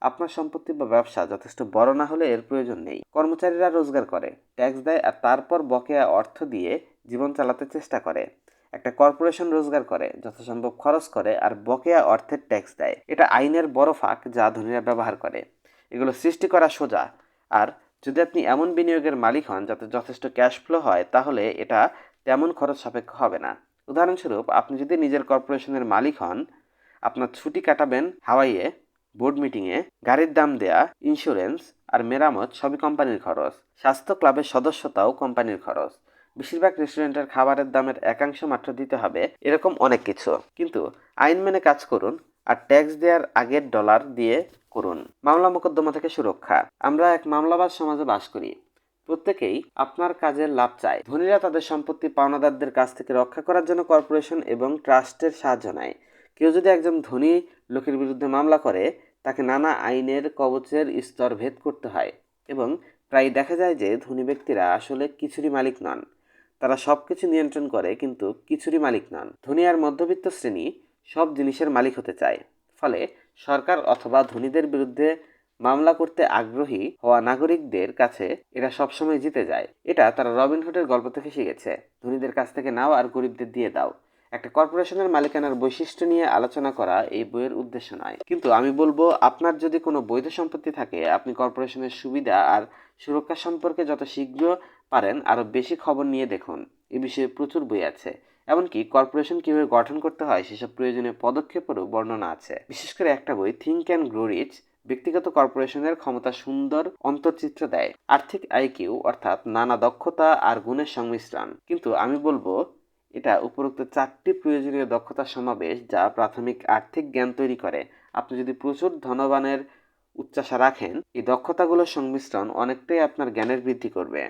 আপনার সম্পত্তি বা ব্যবসা যথেষ্ট বড় না হলে এর প্রয়োজন নেই। কর্মচারীরা রোজগার করে, ট্যাক্স দেয় আর তারপর বকেয়া অর্থ দিয়ে জীবন চালাতে চেষ্টা করে। একটা কর্পোরেশন রোজগার করে, যথাসম্ভব খরচ করে আর বকেয়া অর্থের ট্যাক্স দেয়। এটা আইনের বড় ফাঁক যা ধনীরা ব্যবহার করে। এগুলো সৃষ্টি করা সোজা, আর যদি আপনি এমন বিনিয়োগের মালিক হন যাতে যথেষ্ট ক্যাশ ফ্লো হয়, তাহলে এটা তেমন খরচ সাপেক্ষ হবে না। উদাহরণস্বরূপ, আপনি যদি নিজের কর্পোরেশনের মালিক হন, আপনার ছুটি কাটাবেন হাওয়াইয়ে, বোর্ড মিটিংয়ে, গাড়ির দাম দেয়া, ইন্স্যুরেন্স আর মেরামত সবই কোম্পানির খরচ। স্বাস্থ্য ক্লাবের সদস্যতাও কোম্পানির খরচ। বেশিরভাগ রেস্টুরেন্টের খাবারের দামের একাংশ মাত্র দিতে হবে। এরকম অনেক কিছু। কিন্তু আইন মেনে কাজ করুন আর ট্যাক্স দেওয়ার আগের ডলার দিয়ে করুন। মামলা মোকদ্দমা থেকে সুরক্ষা। আমরা এক মামলাবাজ সমাজে বাস করি। প্রত্যেকেই আপনার কাজের লাভ চায়। ধনীরা তাদের সম্পত্তি পাওনাদারদের কাছ থেকে রক্ষা করার জন্য কর্পোরেশন এবং ট্রাস্টের সাহায্য নেয়। কেউ যদি একজন ধনী লোকের বিরুদ্ধে মামলা করে, তাকে নানা আইনের কবচের স্তর ভেদ করতে হয়, এবং প্রায় দেখা যায় যে ধনী ব্যক্তিরা আসলে কিছুরই মালিক নন। তারা সব কিছু নিয়ন্ত্রণ করে, কিন্তু কিছুরই মালিক নন। ধনী আর মধ্যবিত্ত শ্রেণী সব জিনিসের মালিক হতে চায়। ফলে সরকার অথবা ধনীদের বিরুদ্ধে মামলা করতে আগ্রহী হওয়া নাগরিকদের কাছে এরা সবসময় জিতে যায়। এটা তারা রবিনহুডের গল্প থেকে শিখেছে। ধনীদের কাছ থেকে নাও আর গরিবদের দিয়ে দাও। একটা কর্পোরেশনের মালিকানার বৈশিষ্ট্য নিয়ে আলোচনা করা এই বইয়ের উদ্দেশ্য নয়, কিন্তু আমি বলবো, আপনার যদি কোনো বৈধ সম্পত্তি থাকে, আপনি কর্পোরেশনের সুবিধা আর সুরক্ষা সম্পর্কে যত শীঘ্র পারেন আরও বেশি খবর নিয়ে দেখুন। এ বিষয়ে প্রচুর বই আছে। এমনকি কর্পোরেশন কীভাবে গঠন করতে হয় সেসব প্রয়োজনীয় পদক্ষেপেরও বর্ণনা আছে। বিশেষ করে একটা বই, থিঙ্ক অ্যান্ড গ্রো রিচ, ব্যক্তিগত কর্পোরেশনের ক্ষমতা সুন্দর অন্তর্চিত্র দেয়। আর্থিক আইকিউ অর্থাৎ নানা দক্ষতা আর গুণের সংমিশ্রণ। কিন্তু আমি বলবো, এটা উপরোক্ত 4টি প্রয়োজনীয় দক্ষতার সমাবেশ যা প্রাথমিক আর্থিক জ্ঞান তৈরি করে। আপনি যদি প্রচুর ধনবানের উচ্চাশা রাখেন, এই দক্ষতাগুলোর সংমিশ্রণ অনেকটাই আপনার জ্ঞানের বৃদ্ধি করবে।